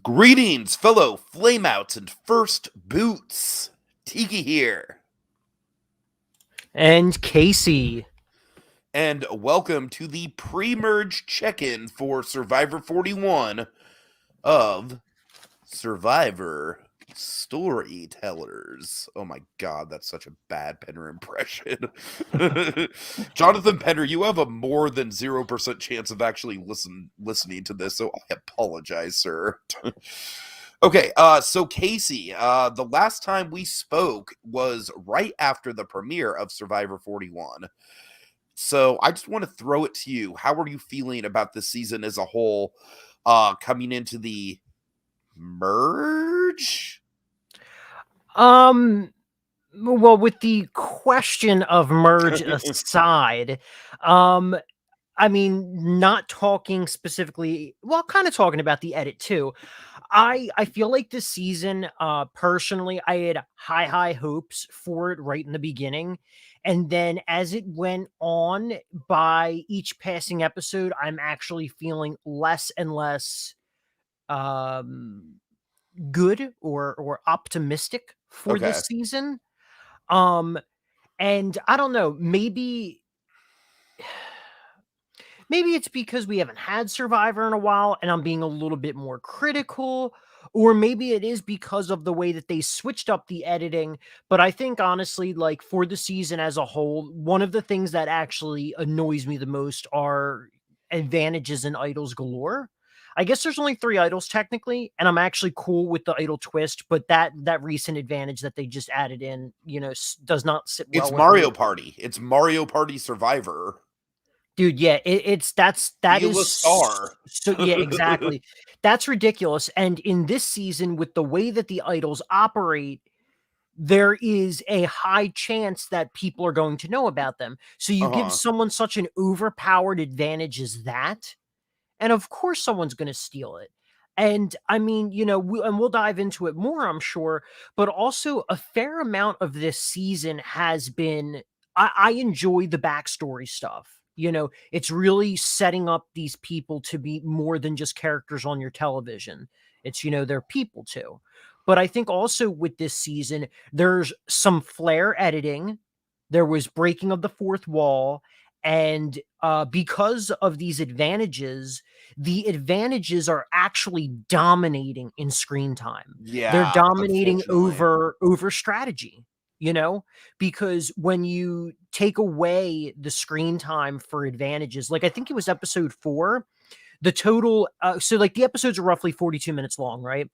Greetings, fellow flameouts and first boots. Tiki here, And Casey. and welcome to the pre-merge check-in for Survivor 41 of Survivor Storytellers. Oh my god, that's such a bad Penner impression. Jonathan Penner, you have a more than 0% chance of actually listening to this, so I apologize, sir. Okay, so Casey, the last time we spoke was right after the premiere of Survivor 41. So I just want to throw it to you. How are you feeling about this season as a whole, coming into the merge? Well, with the question of merge aside, I mean, not talking specifically, well, kind of talking about the edit too. I feel like this season, personally, I had high hopes for it right in the beginning. And then as it went on by each passing episode, I'm actually feeling less and less um good or optimistic for Okay. this season. Um and I don't know, maybe it's because we haven't had Survivor in a while and I'm being a little bit more critical, or maybe it is because of the way that they switched up the editing. But I think honestly, like for the season as a whole, one of the things that actually annoys me the most are advantages and idols galore. I guess there's only 3 idols technically, and I'm actually cool with the idol twist, but that recent advantage that they just added in, does not sit well It's with me. Mario Party. It's Mario Party Survivor. Dude, yeah, that Feel a is star. so yeah, exactly. That's ridiculous. And in this season, with the way that the idols operate, there is a high chance that people are going to know about them. So you give Uh-huh. someone such an overpowered advantage as that, and of course someone's going to steal it. And I mean, and we'll dive into it more, I'm sure, but also a fair amount of this season has been, I enjoy the backstory stuff. It's really setting up these people to be more than just characters on your television. It's, they're people too. But I think also with this season, there's some flair editing. There was breaking of the fourth wall. And because of these advantages, the advantages are actually dominating in screen time. They're Yeah, dominating unfortunately. over strategy, because when you take away the screen time for advantages, like I think it was episode 4, the total so like the episodes are roughly 42 minutes long, right?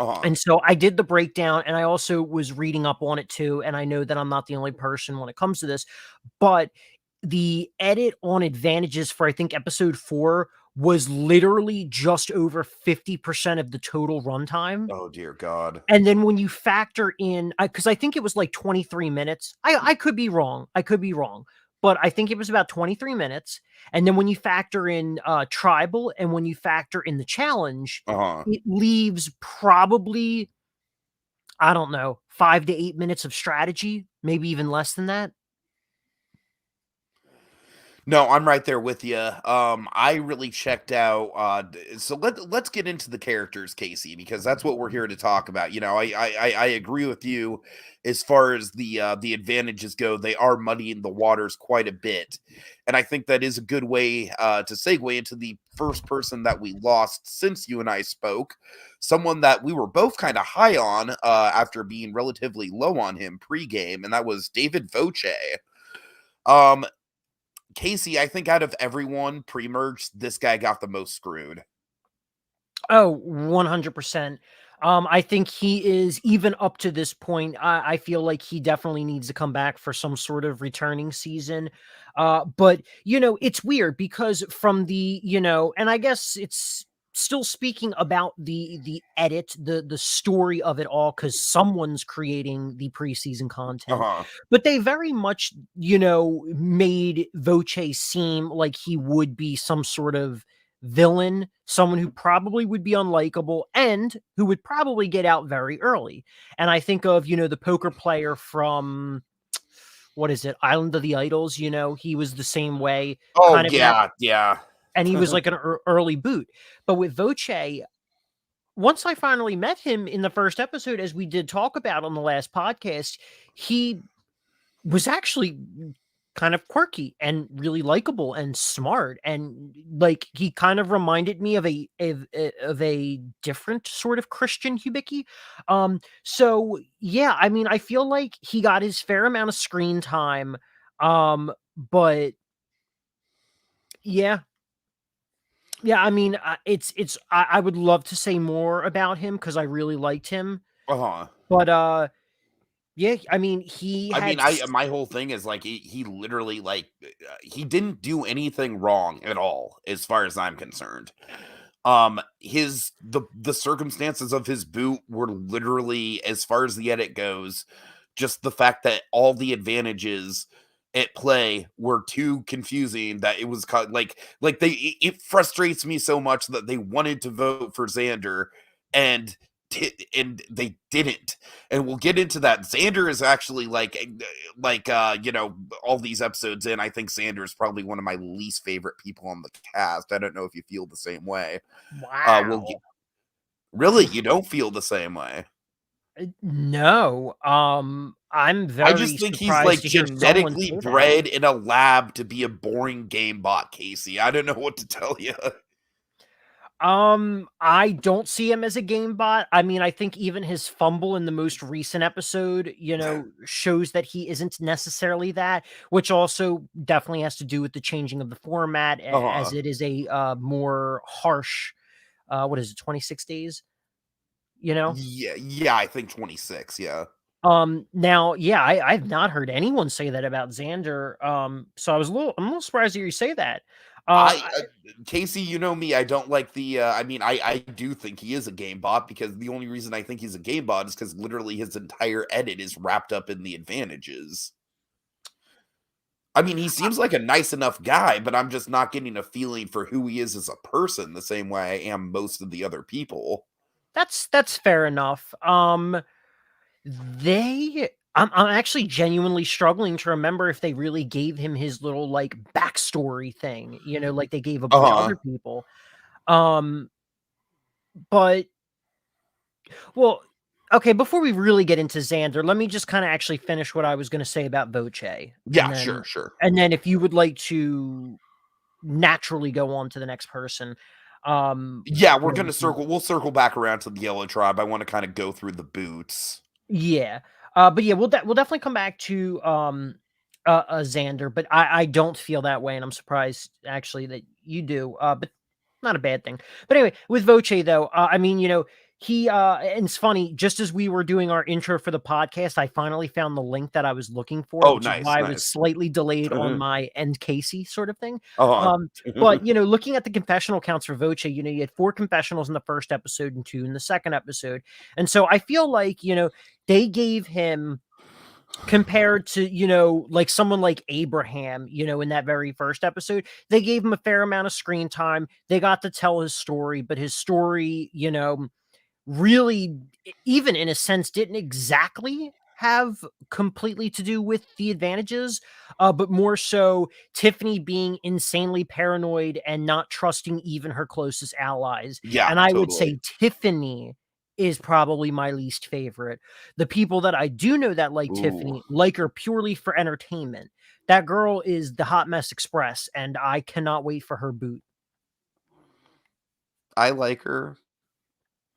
Uh-huh. And so I did the breakdown, and I also was reading up on it too, and I know that I'm not the only person when it comes to this, but the edit on advantages for I think episode 4 was literally just over 50% of the total runtime. Oh dear God. And then when you factor in, because I think it was like 23 minutes. I could be wrong. I could be wrong. But I think it was about 23 minutes. And then when you factor in tribal and when you factor in the challenge, Uh-huh. it leaves probably, I don't know, 5 to 8 minutes of strategy, maybe even less than that. No, I'm right there with you. I really checked out. So let's get into the characters, Casey, because that's what we're here to talk about. I agree with you as far as the advantages go. They are muddying the waters quite a bit, and I think that is a good way to segue into the first person that we lost since you and I spoke. Someone that we were both kind of high on after being relatively low on him pregame, and that was David Voce. Um, Casey, I think out of everyone pre-merge, this guy got the most screwed. Oh, 100%. I think he is, even up to this point, I feel like he definitely needs to come back for some sort of returning season. But it's weird because from and I guess it's still speaking about the edit, the story of it all, because someone's creating the preseason content. Uh-huh. But they very much, made Voce seem like he would be some sort of villain, someone who probably would be unlikable and who would probably get out very early. And I think of, the poker player from, what is it, Island of the Idols, he was the same way, Oh kind of out, yeah, yeah. and he was like an early boot. But with Voce, once I finally met him in the first episode, as we did talk about on the last podcast, he was actually kind of quirky and really likable and smart, and like he kind of reminded me of a different sort of Christian Hubicki. So yeah, I mean, I feel like he got his fair amount of screen time, but yeah, yeah, I mean, I would love to say more about him because I really liked him, Uh-huh. but yeah, I mean, he I had mean, my whole thing is like he literally like he didn't do anything wrong at all as far as I'm concerned. His the circumstances of his boot were literally, as far as the edit goes, just the fact that all the advantages at play were too confusing that it was like it frustrates me so much that they wanted to vote for Xander and and they didn't. And we'll get into that. Xander is actually you know, all these episodes in, I think Xander is probably one of my least favorite people on the cast. I don't know if you feel the same way. We'll wow. get, really, you don't feel the same way. No, I'm I very just think he's surprised like to hear someone genetically say that. bred in a lab to be a boring game bot, Casey. I don't know what to tell you. I don't see him as a game bot. I mean, I think even his fumble in the most recent episode, you know, shows that he isn't necessarily that, which also definitely has to do with the changing of the format as Uh-huh. it is a more harsh, what is it, 26 days, you know? Yeah, I think 26, yeah. Now, yeah, I've not heard anyone say that about Xander. So I'm a little surprised to hear you say that. Uh, I Casey, you know me, I don't like the I mean, I do think he is a game bot, because the only reason I think he's a game bot is because literally his entire edit is wrapped up in the advantages. I mean, he seems like a nice enough guy, but I'm just not getting a feeling for who he is as a person the same way I am most of the other people. that's fair enough. I'm actually genuinely struggling to remember if they really gave him his little like backstory thing, you know, like they gave a bunch of Uh-huh. other people. Um, but well, okay, before we really get into Xander, let me just kind of actually finish what I was going to say about Voce, Yeah, sure, sure. and then if you would like to naturally go on to the next person, Yeah, then we can. we'll circle back around to the Yellow Tribe. I want to kind of go through the boots. Yeah. But yeah, we'll definitely come back to Xander, but I don't feel that way, and I'm surprised actually that you do. But not a bad thing. But anyway, with Voce though, I mean, you know, he and it's funny, just as we were doing our intro for the podcast, I finally found the link that I was looking for, Oh, which is nice, why I was nice. slightly delayed on my end Casey sort of thing. Uh-huh. But you know, looking at the confessional counts for Voce, you know, you had 4 confessionals in the first episode and 2 in the second episode. And so I feel like, you know, they gave him, compared to, you know, like someone like Abraham, you know, in that very first episode, they gave him a fair amount of screen time. They got to tell his story, but his story, you know, really, even in a sense, didn't exactly have completely to do with the advantages, but more so Tiffany being insanely paranoid and not trusting even her closest allies. Yeah, And I would totally. say Tiffany is probably my least favorite. The people that I do know that like Ooh, Tiffany like her purely for entertainment. That girl is the Hot Mess Express, and I cannot wait for her boot. I like her.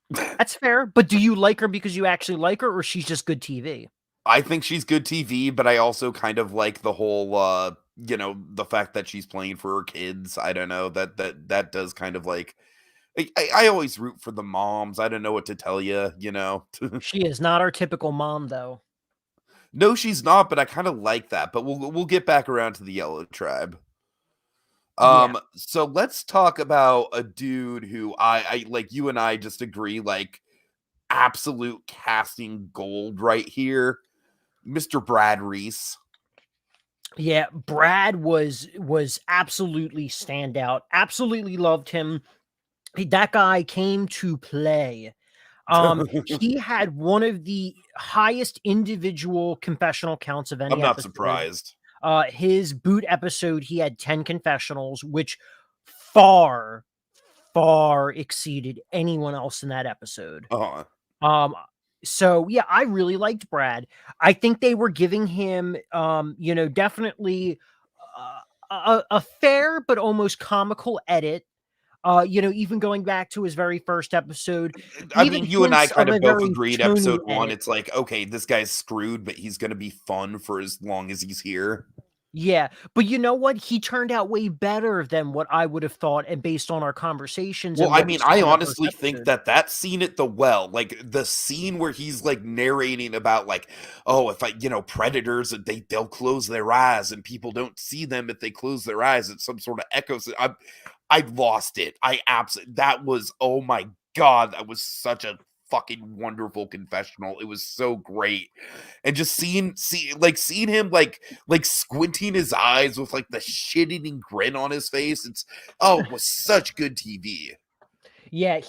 That's fair, but do you like her because you actually like her, or she's just good TV? I think she's good TV, but I also kind of like the whole you know, the fact that she's playing for her kids. I don't know, that does kind of like I always root for the moms. I don't know what to tell you, you know. She is not our typical mom, though. No, she's not, but I kind of like that. But we'll get back around to the Yellow Tribe. Yeah. So let's talk about a dude who I like, you and I just agree, like, absolute casting gold right here. Mr. Brad Reese. Yeah, Brad was absolutely standout. Absolutely loved him. That guy came to play. He had one of the highest individual confessional counts of I'm any not episode. surprised. His boot episode, he had 10 confessionals, which far, far exceeded anyone else in that episode. Uh-huh. So yeah, I really liked Brad. I think they were giving him, definitely a fair but almost comical edit. Even going back to his very first episode, I even mean, you and I hints of kind a of both very agreed Tony episode 1, edit. it's like, okay, this guy's screwed, but he's gonna be fun for as long as he's here. Yeah, but you know what? He turned out way better than what I would have thought, and based on our conversations Well, and I what we mean, saw I in the first honestly think episode. that scene at the well, like, the scene where he's, like, narrating about, like, "Oh, if predators, they'll close their eyes, and people don't see them if they close their eyes." It's some sort of echo. I lost it. I absolutely that was, oh my god, that was such a fucking wonderful confessional. It was so great. And just seeing him like squinting his eyes with like the shit-eating grin on his face. It was such good TV. Yeah,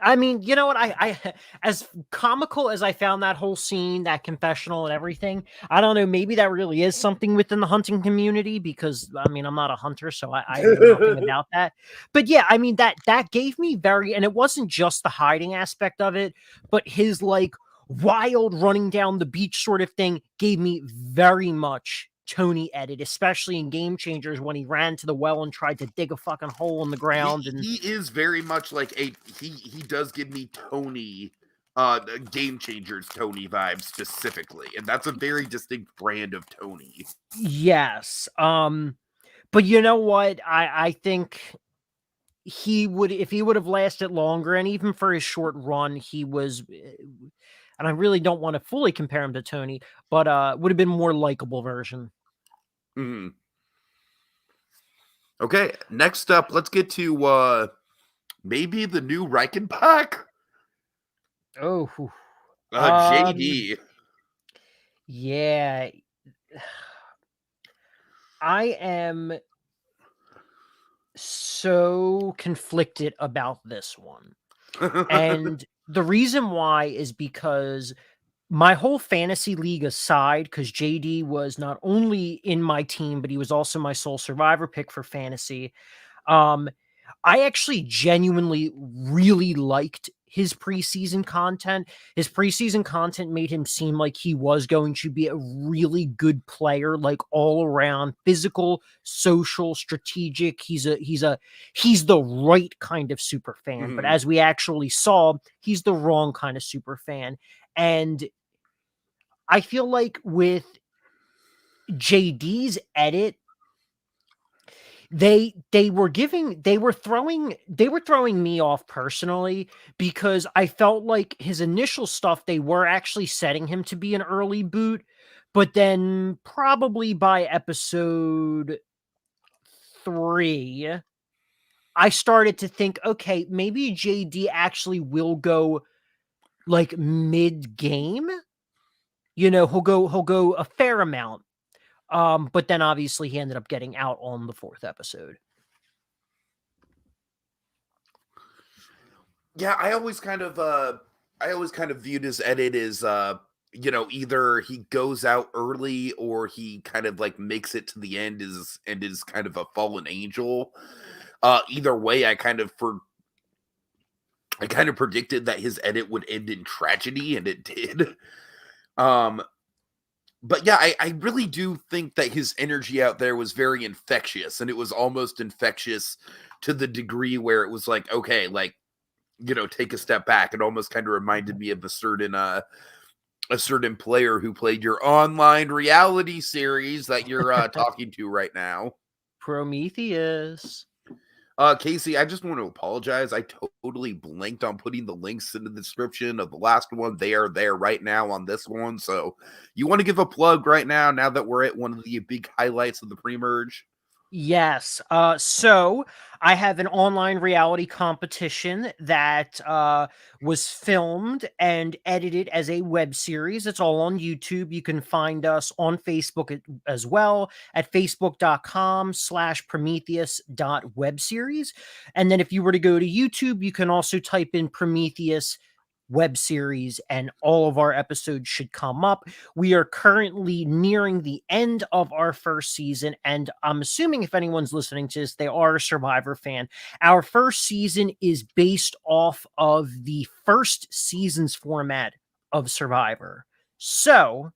I mean, you know what? I as comical as I found that whole scene, that confessional and everything, I don't know, maybe that really is something within the hunting community because I mean, I'm not a hunter, so I know nothing about that. But yeah, I mean that gave me and it wasn't just the hiding aspect of it, but his like wild running down the beach sort of thing gave me very much Tony edit, especially in Game Changers when he ran to the well and tried to dig a fucking hole in the ground. And He is very much like he does give me Tony Game Changers Tony vibes specifically, and that's a very distinct brand of Tony. yes, but you know what? I think he would, if he would have lasted longer, and even for his short run, he was, and I really don't want to fully compare him to Tony, but would have been more likable version. Mm-hmm. Okay, next up, let's get to maybe the new Reichenbach. Oh, JD. Yeah, I am so conflicted about this one. And the reason why is because my whole fantasy league aside, because JD was not only in my team, but he was also my sole survivor pick for fantasy. I actually genuinely really liked his preseason content. His preseason content made him seem like he was going to be a really good player, like all around physical, social, strategic. He's the right kind of super fan, but Mm-hmm. as we actually saw, he's the wrong kind of super fan. And I feel like with JD's edit, they were throwing me off personally because I felt like his initial stuff, they were actually setting him to be an early boot, but then probably by episode 3 I started to think, okay, maybe JD actually will go like mid game. He'll go a fair amount. But then obviously he ended up getting out on the 4th episode. Yeah, I always kind of viewed his edit as either he goes out early or he kind of like makes it to the end is kind of a fallen angel. Either way, I kind of predicted that his edit would end in tragedy, and it did. But yeah, I really do think that his energy out there was very infectious, and it was almost infectious to the degree where it was like, okay, like, take a step back. It almost kind of reminded me of a certain player who played your online reality series that you're talking to right now. Prometheus. Casey, I just want to apologize. I totally blanked on putting the links in the description of the last one. They are there right now on this one. So you want to give a plug right now that we're at one of the big highlights of the pre-merge? Yes. So I have an online reality competition that was filmed and edited as a web series. It's all on YouTube. You can find us on Facebook as well at facebook.com/Prometheus.webseries. And then if you were to go to YouTube, you can also type in Prometheus web series, and all of our episodes should come up. We are currently nearing the end of our first season, and I'm assuming if anyone's listening to this, they are a Survivor fan. Our first season is based off of the first season's format of Survivor. So,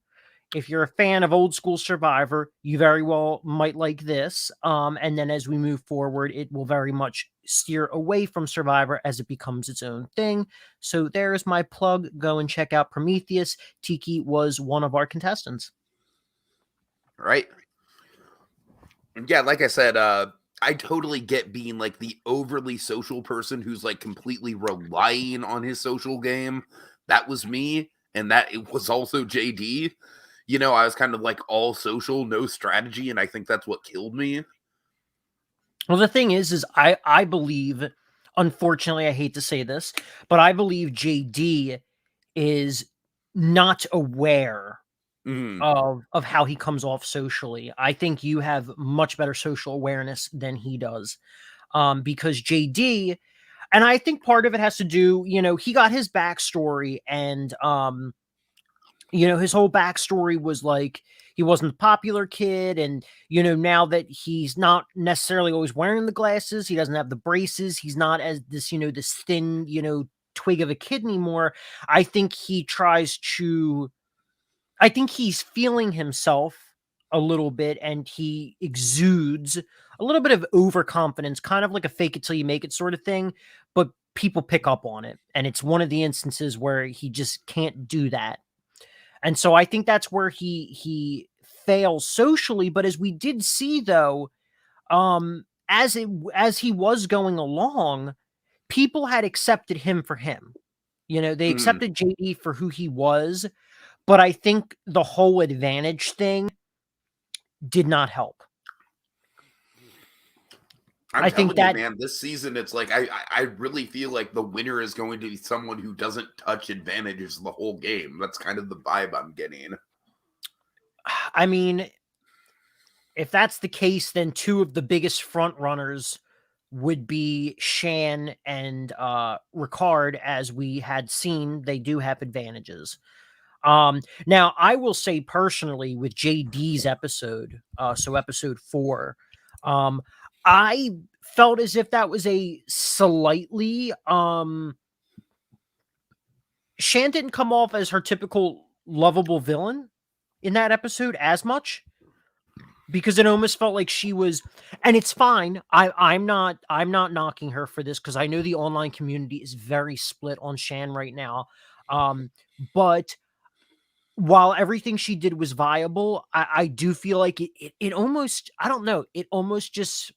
if you're a fan of old school Survivor, you very well might like this. And then as we move forward, it will very much steer away from Survivor as it becomes its own thing. So there's my plug. Go and check out Prometheus. Tiki was one of our contestants. Right. Yeah, like I said, I totally get being like the overly social person who's like completely relying on his social game. That was me, and that it was also JD. You know, I was kind of like all social, no strategy, and I think that's what killed me. Well, the thing is I believe, unfortunately, I hate to say this, but I believe JD is not aware Mm. of how he comes off socially. I think you have much better social awareness than he does. Because JD, and I think part of it has to do, he got his backstory, and his whole backstory was like he wasn't a popular kid, and now that he's not necessarily always wearing the glasses, he doesn't have the braces, he's not as this thin, twig of a kid anymore. I think I think he's feeling himself a little bit, and he exudes a little bit of overconfidence, kind of like a fake it till you make it sort of thing, but people pick up on it, and it's one of the instances where he just can't do that. And so I think that's where he fails socially. But as we did see, though, as he was going along, people had accepted him for him. They Mm. accepted JD for who he was, but I think the whole advantage thing did not help. I'm I think telling you, that man, this season it's like I really feel like the winner is going to be someone who doesn't touch advantages the whole game. That's kind of the vibe I'm getting. I mean, if that's the case, then two of the biggest front runners would be Shan and Ricard. As we had seen, they do have advantages. Now I will say personally with JD's episode, so episode 4, I felt as if that was a slightly Shan didn't come off as her typical lovable villain in that episode as much, because it almost felt like she was, and it's fine. I'm not knocking her for this, because I know the online community is very split on Shan right now. But while everything she did was viable, I do feel like it almost, I don't know, it almost just,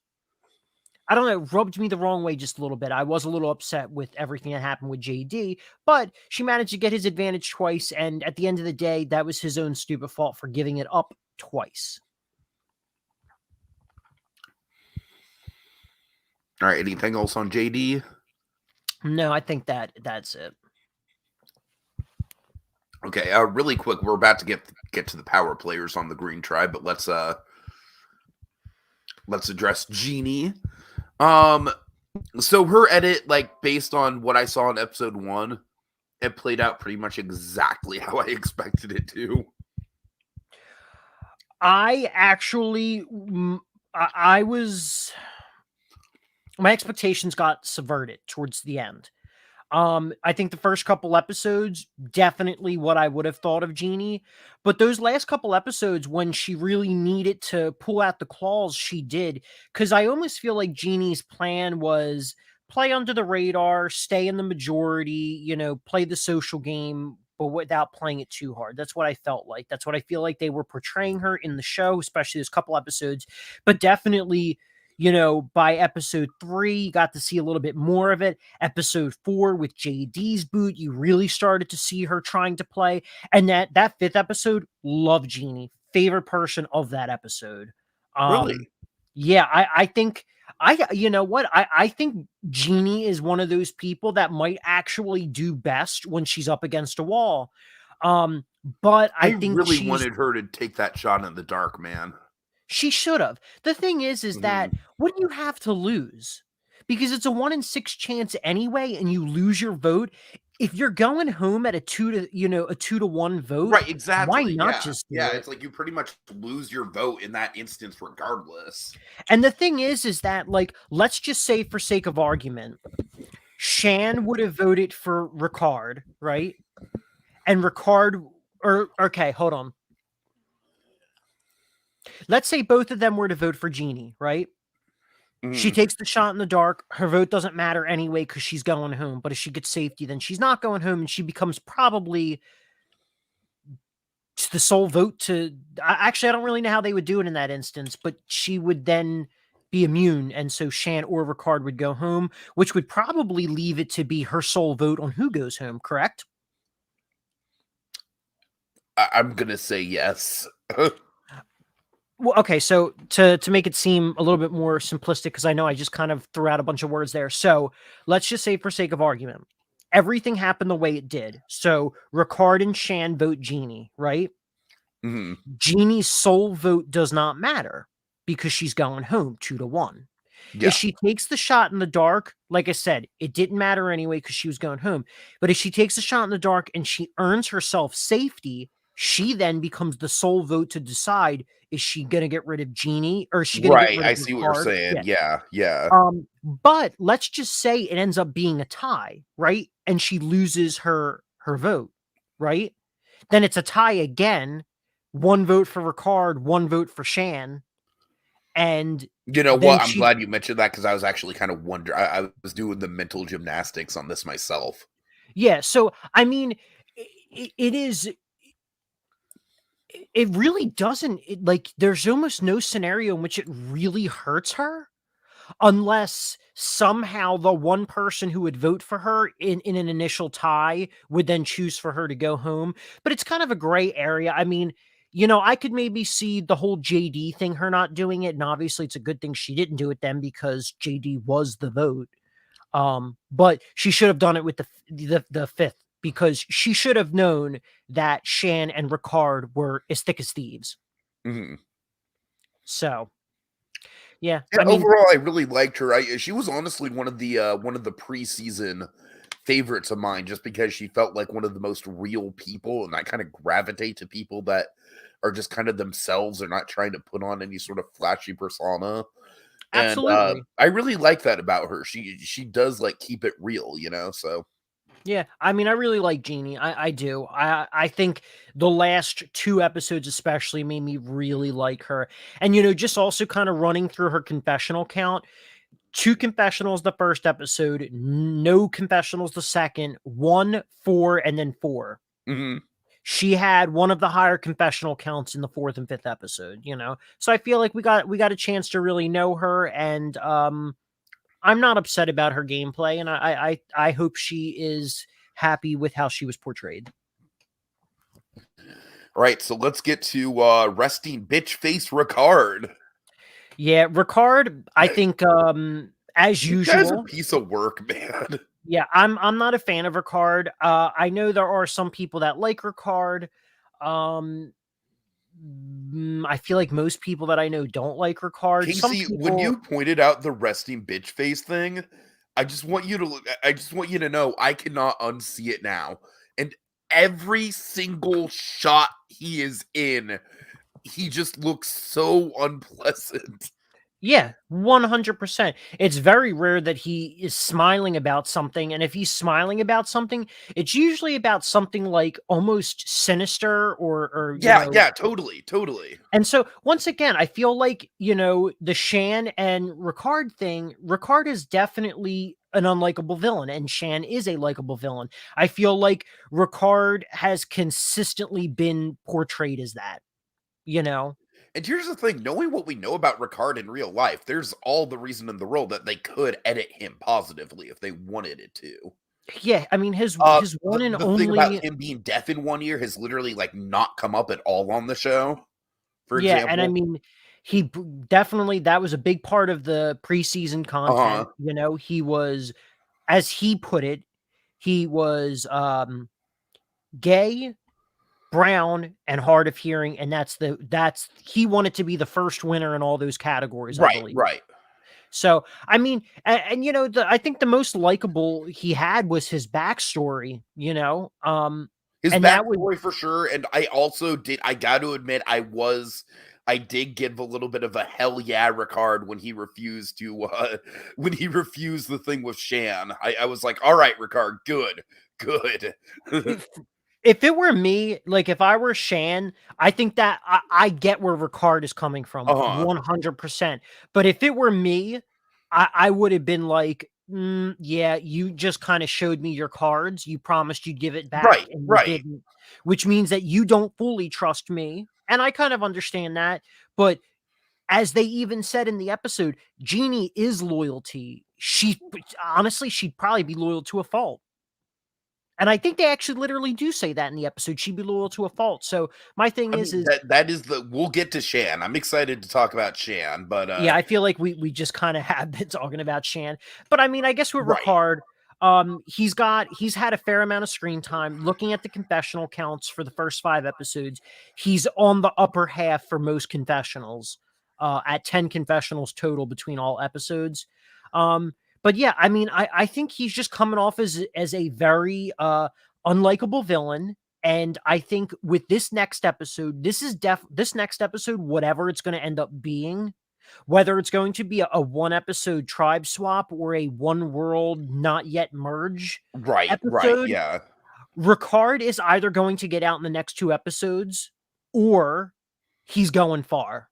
I don't know, rubbed me the wrong way just a little bit. I was a little upset with everything that happened with JD, but she managed to get his advantage twice, and at the end of the day, that was his own stupid fault for giving it up twice. All right, anything else on JD? No, I think that's it. Okay, really quick, we're about to get to the power players on the Green Tribe, but let's address Genie. So her edit, like based on what I saw in episode 1, it played out pretty much exactly how I expected it to. I actually, I was, my expectations got subverted towards the end. I think the first couple episodes, definitely what I would have thought of Genie. But those last couple episodes, when she really needed to pull out the claws, she did. Because I almost feel like Genie's plan was play under the radar, stay in the majority, play the social game, but without playing it too hard. That's what I felt like. That's what I feel like they were portraying her in the show, especially those couple episodes. But definitely, by episode 3, you got to see a little bit more of it. Episode 4 with JD's boot, you really started to see her trying to play. And that 5th episode, love Genie. Favorite person of that episode. Really? Yeah, I think you know what? I think Genie is one of those people that might actually do best when she's up against a wall. But I I think really wanted her to take that shot in the dark, man. she should have. The thing is that Mhm. what do you have to lose? Because it's a 1 in 6 chance anyway, and you lose your vote. if you're going home at a 2-1 vote, Right, why exactly. not Yeah. just do Yeah, it? it's like you pretty much lose your vote in that instance regardless. And the thing is that, like, let's just say for sake of argument, Shan would have voted for Ricard, right? And Ricard, or okay, hold on. Let's say both of them were to vote for Genie, right? She Mhm. takes the shot in the dark. Her vote doesn't matter anyway because she's going home. But if she gets safety, then she's not going home, and she becomes probably the sole vote to. Actually, I don't really know how they would do it in that instance, but she would then be immune, and so Shan or Ricard would go home, which would probably leave it to be her sole vote on who goes home. Correct? I'm gonna say yes. Well, okay, so to make it seem a little bit more simplistic, because I know I just kind of threw out a bunch of words there. So let's just say, for sake of argument, everything happened the way it did. So Ricard and Shan vote Genie, right? Mhm. Genie's sole vote does not matter because she's going home 2-1. If Yeah. she takes the shot in the dark, like I said, it didn't matter anyway because she was going home. But if she takes the shot in the dark and she earns herself safety, she then becomes the sole vote to decide, is she going to get rid of Genie or is she going to get Right, rid of I see what you're Ricard? saying. Yeah. Yeah, yeah. But let's just say it ends up being a tie, right? And she loses her vote, right? Then it's a tie again. One vote for Ricard, one vote for Shan, and You know then what? I'm she glad you mentioned that because I was actually kind of wondering. I was doing the mental gymnastics on this myself. yeah. So I mean, it really doesn't like there's almost no scenario in which it really hurts her unless somehow the one person who would vote for her in an initial tie would then choose for her to go home. But it's kind of a gray area. I mean, I could maybe see the whole JD thing, her not doing it. And obviously it's a good thing she didn't do it then because JD was the vote. But she should have done it with the fifth because she should have known that Shan and Ricard were as thick as thieves. Mhm. So yeah, And I mean, overall, I really liked her. She was honestly one of the preseason favorites of mine, just because she felt like one of the most real people, and I kind of gravitate to people that are just kind of themselves. They're not trying to put on any sort of flashy persona. And absolutely. I really like that about her. She does like keep it real, you know. So Yeah, I mean, I really like Genie. I do. I think the last two episodes especially made me really like her. And just also kind of running through her confessional count. Two confessionals the first episode, no confessionals the second, 1, 4, and then 4. mhm. She had one of the higher confessional counts in the fourth and fifth episode. So I feel like we got a chance to really know her, and I'm not upset about her gameplay, and I hope she is happy with how she was portrayed. All right, so let's get to resting bitch face Ricard. Yeah, Ricard, I think as You guys are a usual, piece of work, man. yeah, I'm not a fan of Ricard. I know there are some people that like Ricard. Um I feel like most people that I know don't like Ricard. Some Casey, when people you pointed out the resting bitch face thing, I just want you to know I cannot unsee it now. And every single shot he is in, he just looks so unpleasant. Yeah, 100%. It's very rare that he is smiling about something, and if he's smiling about something, it's usually about something like almost sinister or Yeah, yeah, totally, totally. and so once again, I feel like, the Shan and Ricard thing, Ricard is definitely an unlikable villain and Shan is a likable villain. I feel like Ricard has consistently been portrayed as that, you know? And here's the thing, knowing what we know about Ricard in real life, there's all the reason in the world that they could edit him positively if they wanted it to. Yeah, I mean his one and The thing about only. him being deaf in 1 year has literally, like, not come up at all on the show, for Yeah, and I example. mean, definitely that was a big part of the preseason Uh-huh. content. He was, as he put it, he was gay, brown, and hard of hearing, and that's he wanted to be the first winner in all those categories, I Right, believe. right. So, I mean, and you know, I think the most likable he had was his backstory, you know, His and that would backstory for sure, and I got to admit, I did give a little bit of a hell yeah Ricard when he refused to, when he refused the thing with Shan. I was like, all right, Ricard, good, good. if it were me, like if I were Shan, I think that I get where Ricard is coming from Uh-huh. 100%. But if it were me, I would have been like, yeah, you just kind of showed me your cards. You promised you'd give it back Right, and you right. didn't, which means that you don't fully trust me. And I kind of understand that. But as they even said in the episode, Genie is loyalty. She honestly, she'd probably be loyal to a fault. And I think they actually literally do say that in the episode. She'd be loyal to a fault. So my thing I mean, is that is we'll get to Shan. I'm excited to talk about Shan, but yeah, I feel like we just kind of have been talking about Shan. But I mean, I guess with right. Ricard, he's had a fair amount of screen time. Looking at the confessional counts for the first 5 episodes, he's on the upper half for most confessionals, at 10 confessionals total between all episodes. But yeah, I mean, I think he's just coming off as a very unlikable villain. And I think with this next episode, this next episode, whatever it's going to end up being, whether it's going to be a 1 episode tribe swap or a one world not yet merge Right, episode, yeah. Ricard is either going to get out in the next 2 episodes or he's going far.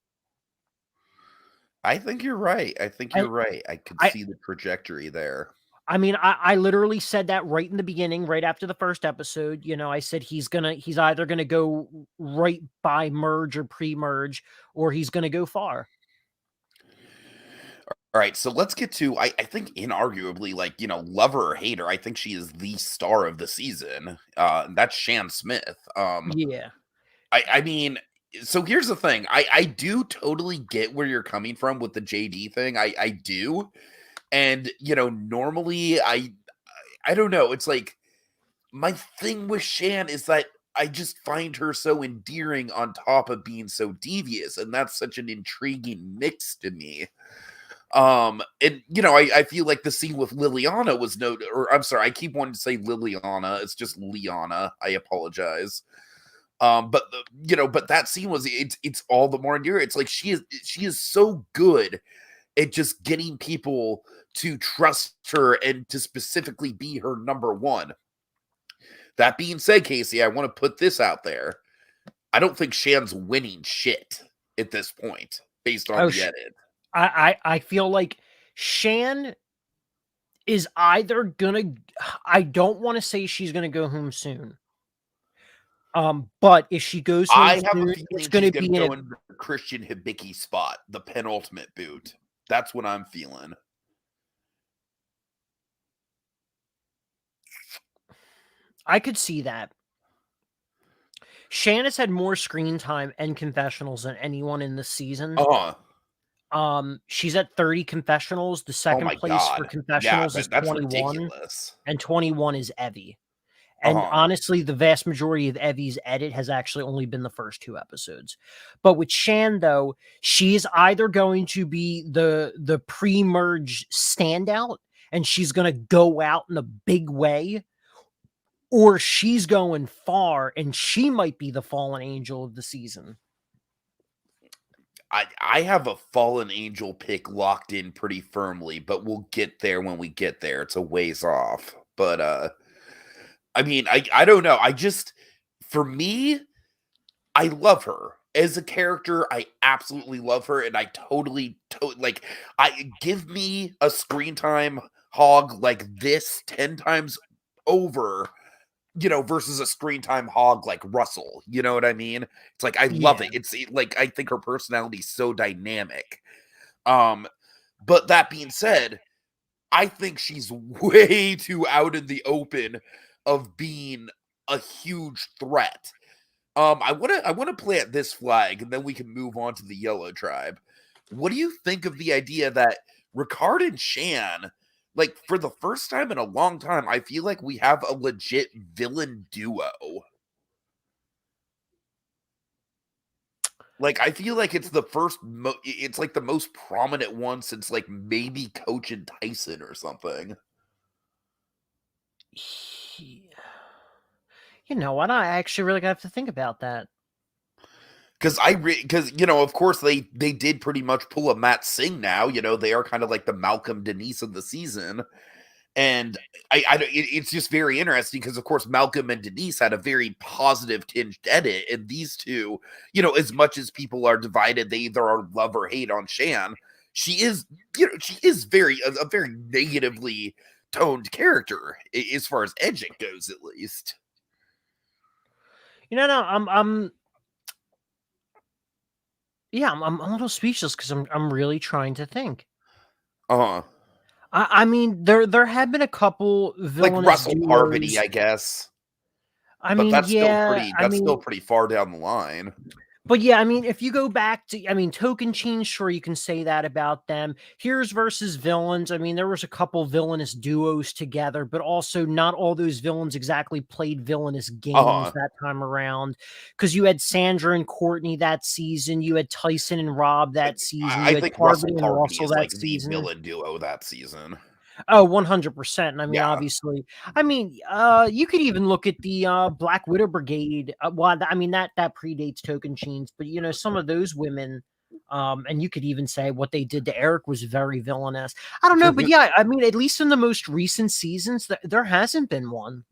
I think you're right. I think you're I, right. I could I, see the trajectory there. I mean, I literally said that right in the beginning, right after the first episode. You know, I said he's either gonna go right by merge or pre-merge, or he's gonna go far. All right, so let's get to I think inarguably, like, lover or hater, I think she is the star of the season. And that's Shan Smith. Yeah. I mean, so here's the thing. I do totally get where you're coming from with the JD thing. I do. And normally I don't know. It's like my thing with Shan is that I just find her so endearing on top of being so devious, and that's such an intriguing mix to me. And I feel like the scene with Liliana was or I'm sorry, I keep wanting to say Liliana. It's just Liana. I apologize. But that scene it's all the more endearing. It's like she is so good at just getting people to trust her and to specifically be her number one. That being said, Casey, I want to put this out there. I don't think Shan's winning shit at this point based on Oh, the edit. I feel like Shan is either gonna. I don't want to say she's gonna go home soon. But if she goes home I have a soon, it's feeling she's gonna going be to in a. go in the Christian Hibiki spot, the penultimate boot. That's what I'm feeling. I could see that. Shan has had more screen time and confessionals than anyone in this season. Uh-huh. She's at 30 confessionals. The Oh second my place for god. Yeah, confessionals is that's 21, ridiculous. and 21 is Evvie. And Uh-huh. honestly, the vast majority of Evvie's edit has actually only been the first 2 episodes. But with Shan, though, she's either going to be the pre-merge standout, and she's going to go out in a big way, or she's going far, and she might be the fallen angel of the season. I have a fallen angel pick locked in pretty firmly, but we'll get there when we get there. It's a ways off. But I mean, I don't know. For me, I love her as a character. I absolutely love her, and I like. I give me a screen time hog like this 10 times over, versus a screen time hog like Russell. You know what I mean? It's like I love Yeah. it. It's like I think her personality is so dynamic. But that being said, I think she's way too out in the open of being a huge threat. I wanna plant this flag, and then we can move on to the Yellow Tribe. What do you think of the idea that Ricard and Shan, like for the first time in a long time, I feel like we have a legit villain duo. Like, I feel like it's the first, it's like the most prominent one since like maybe Coach and Tyson or something. You know what? I actually really have to think about that. Because of course they did pretty much pull a Matt Singh now. They are kind of like the Malcolm Denise of the season. And it's just very interesting because, of course, Malcolm and Denise had a very positive tinged edit, and these two, as much as people are divided, they either are love or hate on Shan. She is, she is a very negatively toned character as far as edging goes, at least. No, I'm yeah, I'm a little speechless because I'm really trying to think. Uh-huh. I mean, there have been a couple Like villainous Russell Parvati, duos. I guess. I But mean, yeah, that's still pretty far down the line. but yeah, I mean, if you go back to, I mean, Token Chain, sure, you can say that about them. Heroes versus villains. I mean, there was a couple villainous duos together, but also not all those villains exactly played villainous games Uh-huh. that time around. Because you had Sandra and Courtney that season, you had Tyson and Rob that season, I you had think Russell Parvati and Parvati Russell is that like the season. villain duo that season. Oh, 100%. I mean, Yeah. obviously, you could even look at the Black Widow Brigade. Well, I mean that predates Token Chains, but some of those women, and you could even say what they did to Eric was very villainous. I don't know, but yeah, I mean, at least in the most recent seasons, there hasn't been one.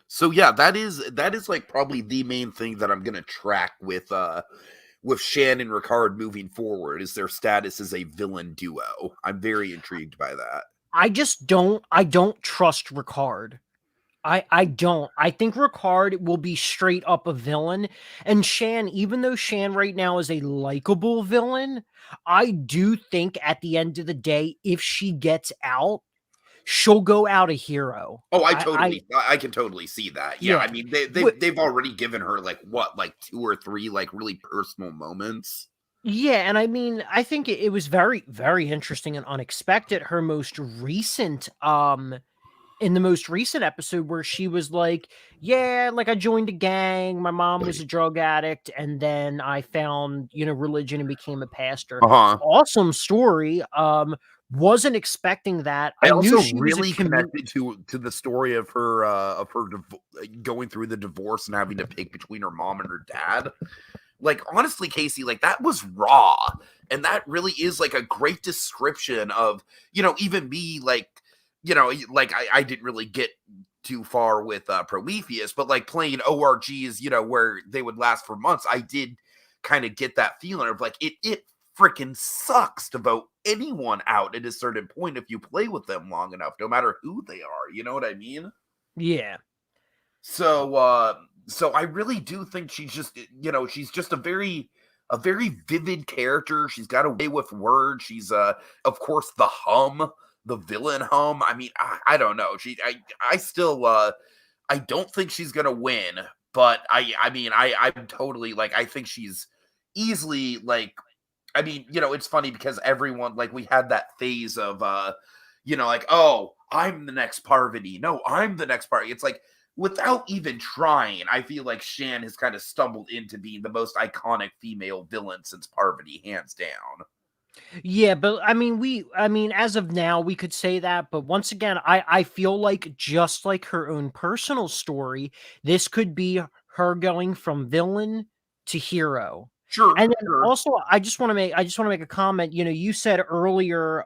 So yeah, that is like probably the main thing that I'm gonna track with Shan and Ricard moving forward is their status as a villain duo. I'm very intrigued by that. I don't trust Ricard. I don't. I think Ricard will be straight up a villain. And Shan, even though Shan right now is a likable villain, I do think at the end of the day, if she gets out, she'll go out a hero. Oh, I I can totally see that. Yeah, I yeah. mean Wh- they've already given her like two or three like really personal moments. Yeah, and I mean, I think it was very, very interesting and unexpected. Her most recent in the most recent episode where she was like, yeah, like I joined a gang, my mom was a drug addict, and then I found, religion and became a pastor. Uh-huh. Awesome story. Wasn't expecting that. I I knew also she was a really connected to the story of her going through the divorce and having to pick between her mom and her dad. Like, honestly, Casey, like that was raw, and that really is like a great description of even me, like like I didn't really get too far with Prometheus, but like playing ORGs, where they would last for months, I did kind of get that feeling of like it freaking sucks to vote anyone out at a certain point if you play with them long enough, no matter who they are. You know what I mean? yeah. So I really do think she's just a very vivid character. She's got a way with words. She's of course the villain hum. I mean, I don't know. I still I don't think she's gonna win, but I'm totally like I think she's easily like I mean, it's funny because everyone like we had that phase of like, oh, I'm the next Parvati. No, I'm the next Parvati. It's like without even trying, I feel like Shan has kind of stumbled into being the most iconic female villain since Parvati, hands down. Yeah, but I mean, as of now, we could say that. But once again, I feel like just like her own personal story, this could be her going from villain to hero. Sure, And then sure. also, I just want to make a comment. You said earlier,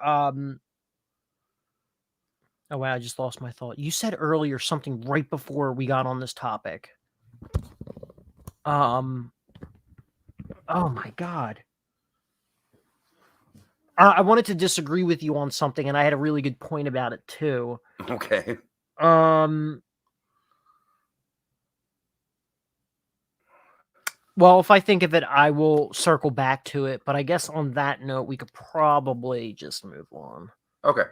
oh wow, I just lost my thought. You said earlier something right before we got on this topic. Um, oh my god. I wanted to disagree with you on something, and I had a really good point about it too. Okay. Um, well, if I think of it, I will circle back to it. But I guess on that note, we could probably just move on. Okay.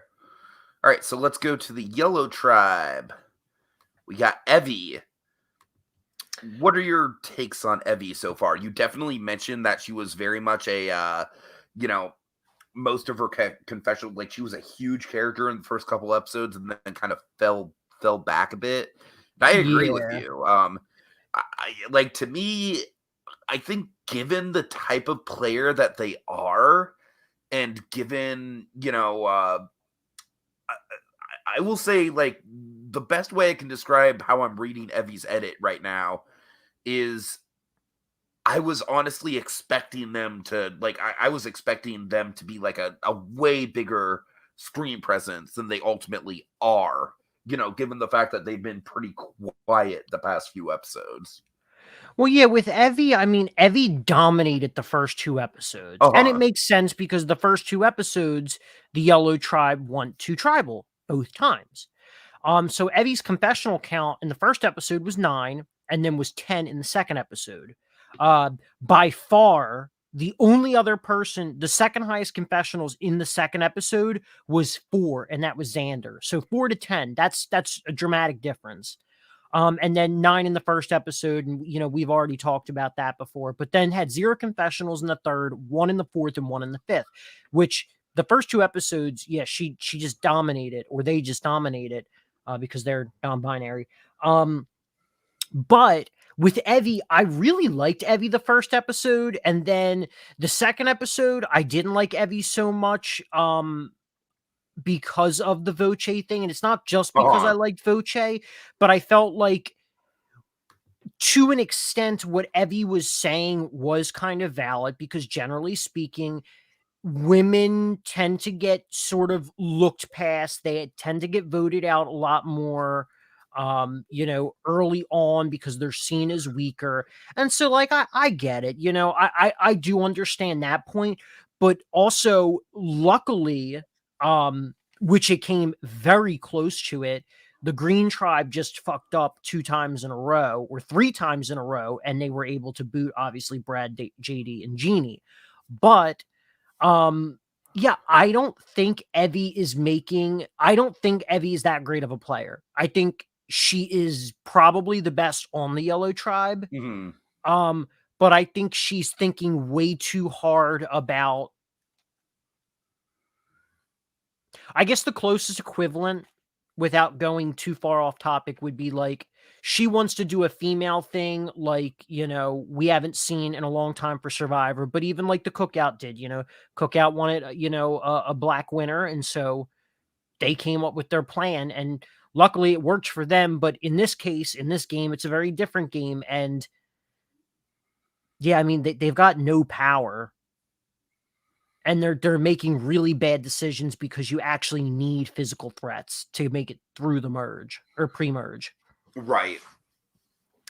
All right, so let's go to the Yellow Tribe. We got Evvie. What are your takes on Evvie so far? You definitely mentioned that she was very much a, most of her confession, like she was a huge character in the first couple episodes, and then kind of fell back a bit. And I agree with Yeah. you. Like to me, I think given the type of player that they are, and given, I will say, like, the best way I can describe how I'm reading Evvie's edit right now is I was honestly expecting them to, like, I was expecting them to be like a way bigger screen presence than they ultimately are, given the fact that they've been pretty quiet the past few episodes. Well, yeah, with Evvie, I mean, Evvie dominated the first 2 episodes, and it Uh-huh. makes sense because the first 2 episodes, the Yellow Tribe went to Tribal both times. So Evvie's confessional count in the first episode was 9, and then was 10 in the second episode. By far, the only other person, the second highest confessionals in the second episode was 4, and that was Xander. So 4 to 10, that's a dramatic difference. And then 9 in the first episode, and we've already talked about that before. But then had 0 confessionals in the third, 1 in the fourth, and 1 in the fifth. Which the first 2 episodes, yeah, she just dominated, or they just dominated, because they're non-binary. But with Evvie, I really liked Evvie the first episode, and then the second episode, I didn't like Evvie so much. Because of the Voce thing, and it's not just because I Uh-huh. liked Voce, but I felt like, to an extent, what Evvie was saying was kind of valid, because generally speaking, women tend to get sort of looked past. They tend to get voted out a lot more, early on, because they're seen as weaker. And so, like, I get it. I do understand that point, but also, luckily, which it came very close to it, the Green Tribe just fucked up 2 times in a row, or 3 times in a row, and they were able to boot, obviously, Brad, JD, and Genie. But yeah, I don't think Evvie is that great of a player. I think she is probably the best on the Yellow Tribe. Mhm. But I think she's thinking way too hard about, I guess the closest equivalent, without going too far off topic, would be like, she wants to do a female thing, like, we haven't seen in a long time for Survivor, but even like the Cookout did, Cookout wanted, a black winner. And so they came up with their plan, and luckily it worked for them. But in this case, in this game, it's a very different game. And yeah, I mean, they've got no power, and they're making really bad decisions because you actually need physical threats to make it through the merge or pre-merge. Right.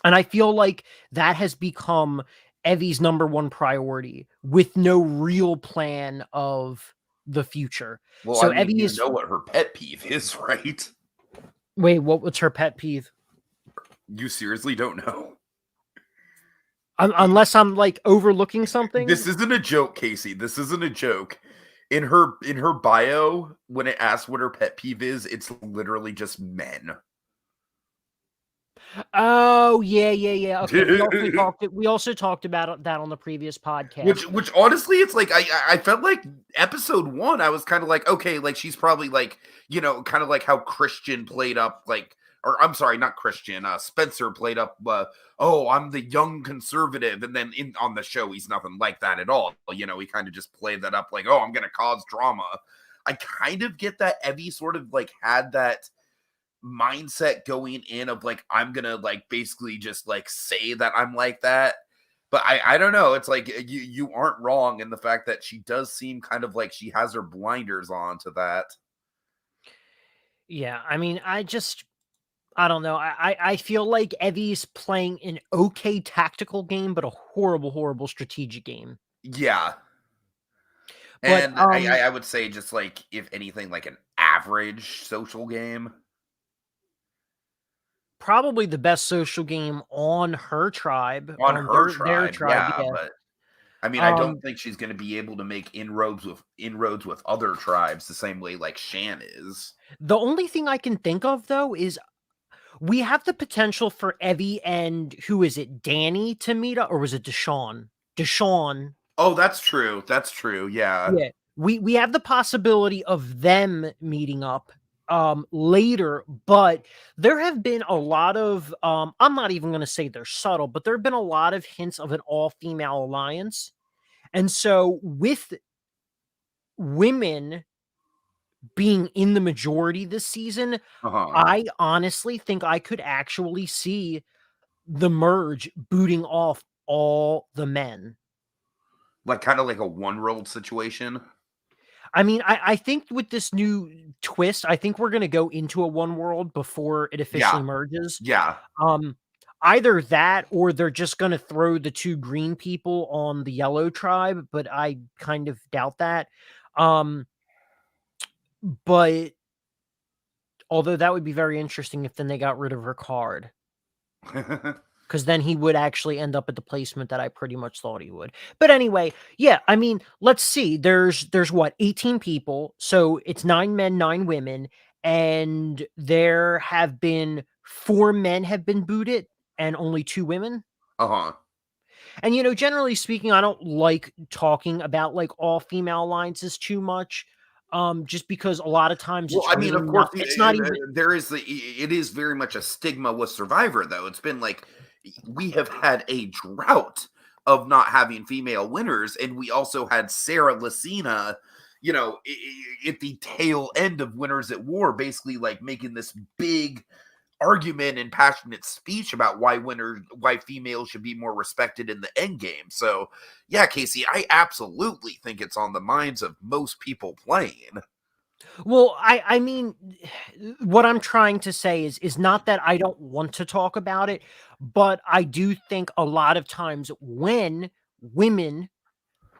And I feel like that has become Evvie's number 1 priority, with no real plan of the future. Well, I So mean, Evvie you is know what her pet peeve is, right? Wait, what's her pet peeve? You seriously don't know? Unless I'm like overlooking something. This isn't a joke, Casey. This isn't a joke. In her bio, when it asks what her pet peeve is, it's literally just men. Oh, yeah. Okay, we also talked about that on the previous podcast. Which honestly, it's like I felt like episode 1, I was kind of like, okay, like she's probably like, kind of like how Christian played up, like, or I'm sorry, not Christian, Spencer played up, oh, I'm the young conservative, and then on the show he's nothing like that at all. He kind of just played that up like, oh, I'm gonna cause drama. I kind of get that Evvie sort of like had that mindset going in of like, I'm gonna like basically just like say that I'm like that. But I don't know. It's like you aren't wrong in the fact that she does seem kind of like she has her blinders on to that. Yeah, I mean, I don't know. I feel like Evvie's playing an okay tactical game, but a horrible strategic game. Yeah. But And I would say just like, if anything, like an average social game. probably the best social game on her tribe, On on her their tribe, tribe. yeah, Yeah. but I mean, I don't Um, think she's gonna be able to make inroads with other tribes the same way like Shan is. the only thing I can think of, though, is we have the potential for Evvie and, who is it, Danny, to meet up, or was it Deshaun? Deshaun. Oh, that's true. That's true. Yeah. Yeah. We have the possibility of them meeting up, later, but there have been a lot of I'm not even going to say they're subtle, but there have been a lot of hints of an all-female alliance. And so with women being in the majority this season, Uh-huh. I honestly think I could actually see the merge booting off all the men. Like kind of like a one-world situation. I mean, I think with this new twist, I think we're gonna go into a one world before it officially Yeah. merges. Yeah. Um, Either that or they're just gonna throw the 2 green people on the yellow tribe, but I kind of doubt that. Um, but although that would be very interesting if then they got rid of Ricard. Because then he would actually end up at the placement that I pretty much thought he would. But anyway, yeah, I mean, let's see. There's what, 18 people. So it's 9 men, 9 women, and there have been 4 men have been booted and only 2 women. Uh-huh. And generally speaking, I don't like talking about like all female alliances too much. Just because a lot of times Well, it's I mean, really of course, not, it's not even. there is it is very much a stigma with Survivor, though. It's been like we have had a drought of not having female winners, and we also had Sarah Lucina, at the tail end of Winners at War, basically like making this big argument and passionate speech about why females should be more respected in the end game. So, yeah, Casey, I absolutely think it's on the minds of most people playing. Well, I mean, what I'm trying to say is not that I don't want to talk about it, but I do think a lot of times when women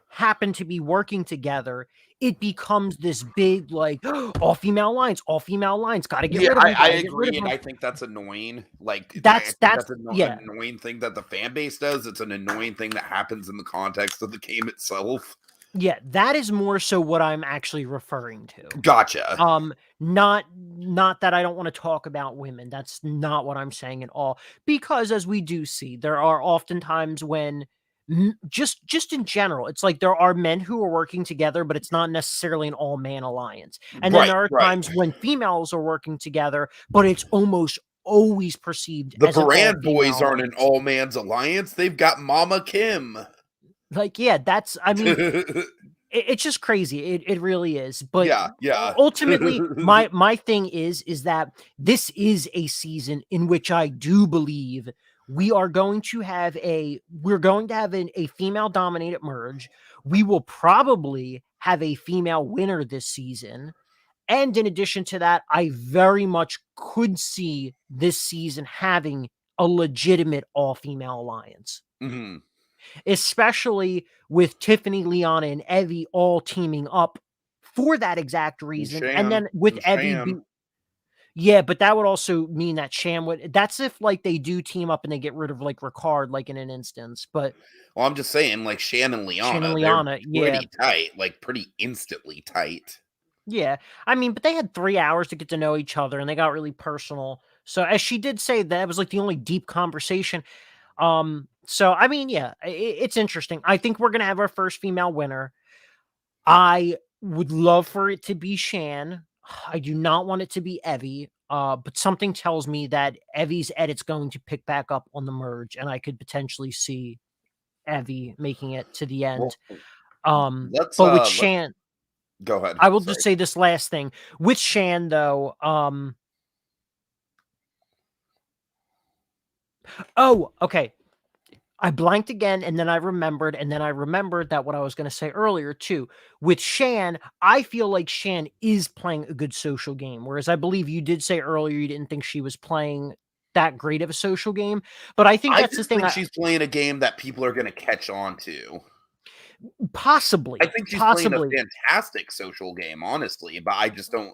happen to be working together, it becomes this big like all female lines, got to get Yeah, rid of them, I got to get rid of agree, and them. I think that's annoying. Like, I think That's that's yeah. an annoying thing that the fan base does. It's an annoying thing that happens in the context of the game itself. Yeah, that is more so what I'm actually referring to. Gotcha. Not that I don't want to talk about women. That's not what I'm saying at all. Because as we do see, there are often times when just in general, it's like there are men who are working together, but it's not necessarily an all man alliance. And then Right, there are right. times when females are working together, but it's almost always perceived The as an all Baran boys female aren't an alliance. all man's alliance. They've got Mama Kim. Like, yeah, that's, I mean, it's just crazy. It really is. But Yeah, yeah. ultimately, my thing is that this is a season in which I do believe we're going to have a female dominated merge. We will probably have a female winner this season. And in addition to that, I very much could see this season having a legitimate all-female alliance. Mhm. Especially with Tiffany, Liana, and Evvie all teaming up for that exact And reason. And Shan. then with And Evvie, Shan. yeah, but that would also mean that Shan would. That's if like they do team up and they get rid of like Ricard, like in an instance. But Well, I'm just saying, like Shan and Shan and Liana, they're Liana, yeah, pretty tight, like pretty instantly tight. yeah. I mean, but they had 3 hours to get to know each other, and they got really personal. So as she did say, that was like the only deep conversation. So I mean, yeah, it's interesting. I think we're gonna have our first female winner. I would love for it to be Shan. I do not want it to be Evvie. But something tells me that Evvie's edit's going to pick back up on the merge, and I could potentially see Evvie making it to the Well, end. let's But with let Shan, go ahead. I will Sorry. just say this last thing. With Shan, though, oh, okay. I blanked again, and then I remembered, that what I was going to say earlier too. With Shan, I feel like Shan is playing a good social game, whereas I believe you did say earlier you didn't think she was playing that great of a social game. But I think I that's the just thing. think she's playing a game that people are going to catch on to. Possibly, I think she's playing a fantastic social game, honestly, but I just don't.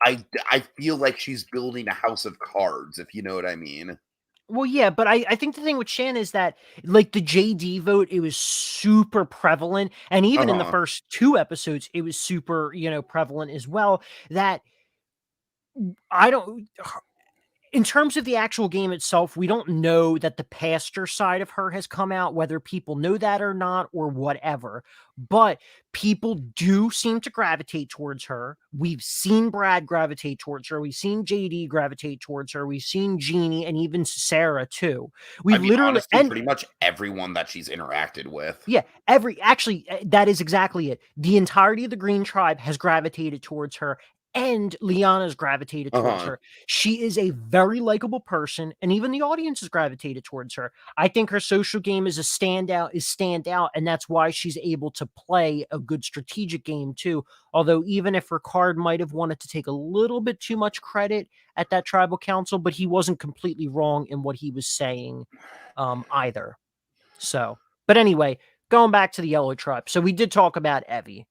I feel like she's building a house of cards, if you know what I mean. Well, yeah, but I think the thing with Shan is that, like, the JD vote, it was super prevalent, and even in the Uh-huh. first 2 episodes, it was super, prevalent as well, that I don't in terms of the actual game itself, we don't know that the pastor side of her has come out, whether people know that or not, or whatever. But people do seem to gravitate towards her. We've seen Brad gravitate towards her. We've seen JD gravitate towards her. We've seen Genie and even Sarah too. I We've mean, literally honestly, pretty much everyone that she's interacted with. yeah, that is exactly it. The entirety of the Green Tribe has gravitated towards her, and Liana's gravitated towards her. She is a very likable person, and even the audience has gravitated towards her. I think her social game is standout, and that's why she's able to play a good strategic game too. Although even if Ricard might have wanted to take a little bit too much credit at that tribal council, but he wasn't completely wrong in what he was saying either. So, but anyway, going back to the Yellow Tribe. So we did talk about Evvie.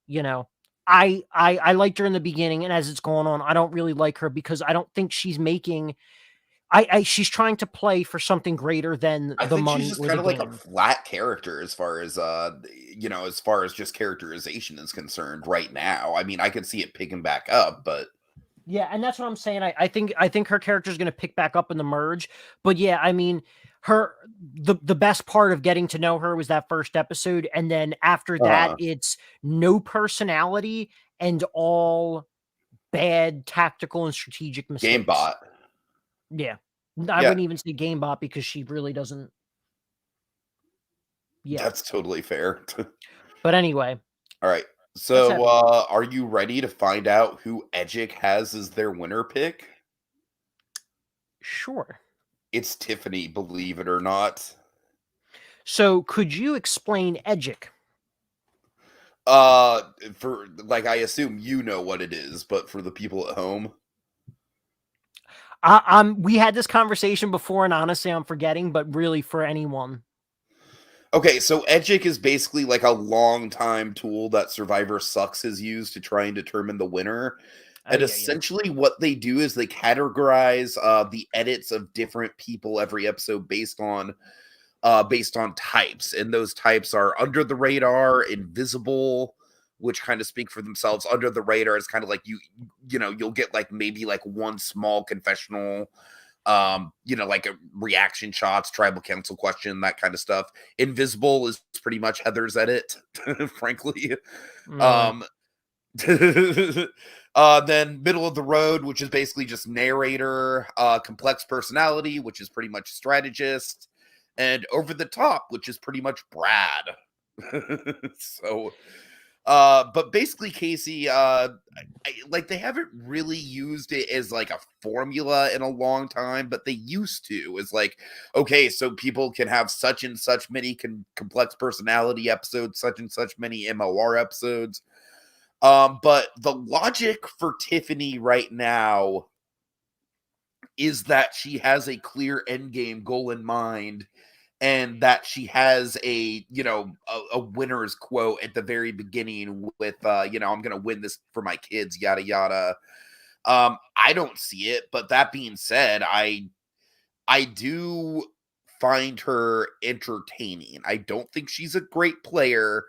I liked her in the beginning, and as it's going on, I don't really like her because I don't think she's making. She's trying to play for something greater than I the think she's money just or kind the of like a game. flat character as far as as far as just characterization is concerned right now. I mean, I could see it picking back up, but Yeah, and that's what I'm saying. I think her character is going to pick back up in the merge. But yeah, I mean, the best part of getting to know her was that first episode, and then after that, it's no personality and all bad tactical and strategic mistakes. Gamebot. Yeah. I wouldn't even say Gamebot because she really doesn't. Yeah. That's totally fair. But anyway. All right. So, are you ready to find out who Edgic has as their winner pick? Sure. It's Tiffany, believe it or not. So, could you explain Edgic? For like, I assume you know what it is, but for the people at home, we had this conversation before, and honestly, I'm forgetting. But really, for anyone, okay. So Edgic is basically like a long-time tool that Survivor Sucks has used to try and determine the winner. And essentially, what they do is they categorize the edits of different people every episode based on types, and those types are under the radar, invisible, which kind of speak for themselves. Under the radar is kind of like you'll get like maybe like one small confessional, like a reaction shots, tribal council question, that kind of stuff. Invisible is pretty much Heather's edit, frankly. Then middle of the road, which is basically just narrator, complex personality, which is pretty much strategist, and over the top, which is pretty much Brad. So, but basically, Casey, they haven't really used it as like a formula in a long time, but they used to. It's like, okay, so people can have such and such many complex personality episodes, such and such many MOR episodes. But the logic for Tiffany right now is that she has a clear end game goal in mind, and that she has a winner's quote at the very beginning with I'm gonna win this for my kids, yada yada. I don't see it, but that being said, I do find her entertaining. I don't think she's a great player.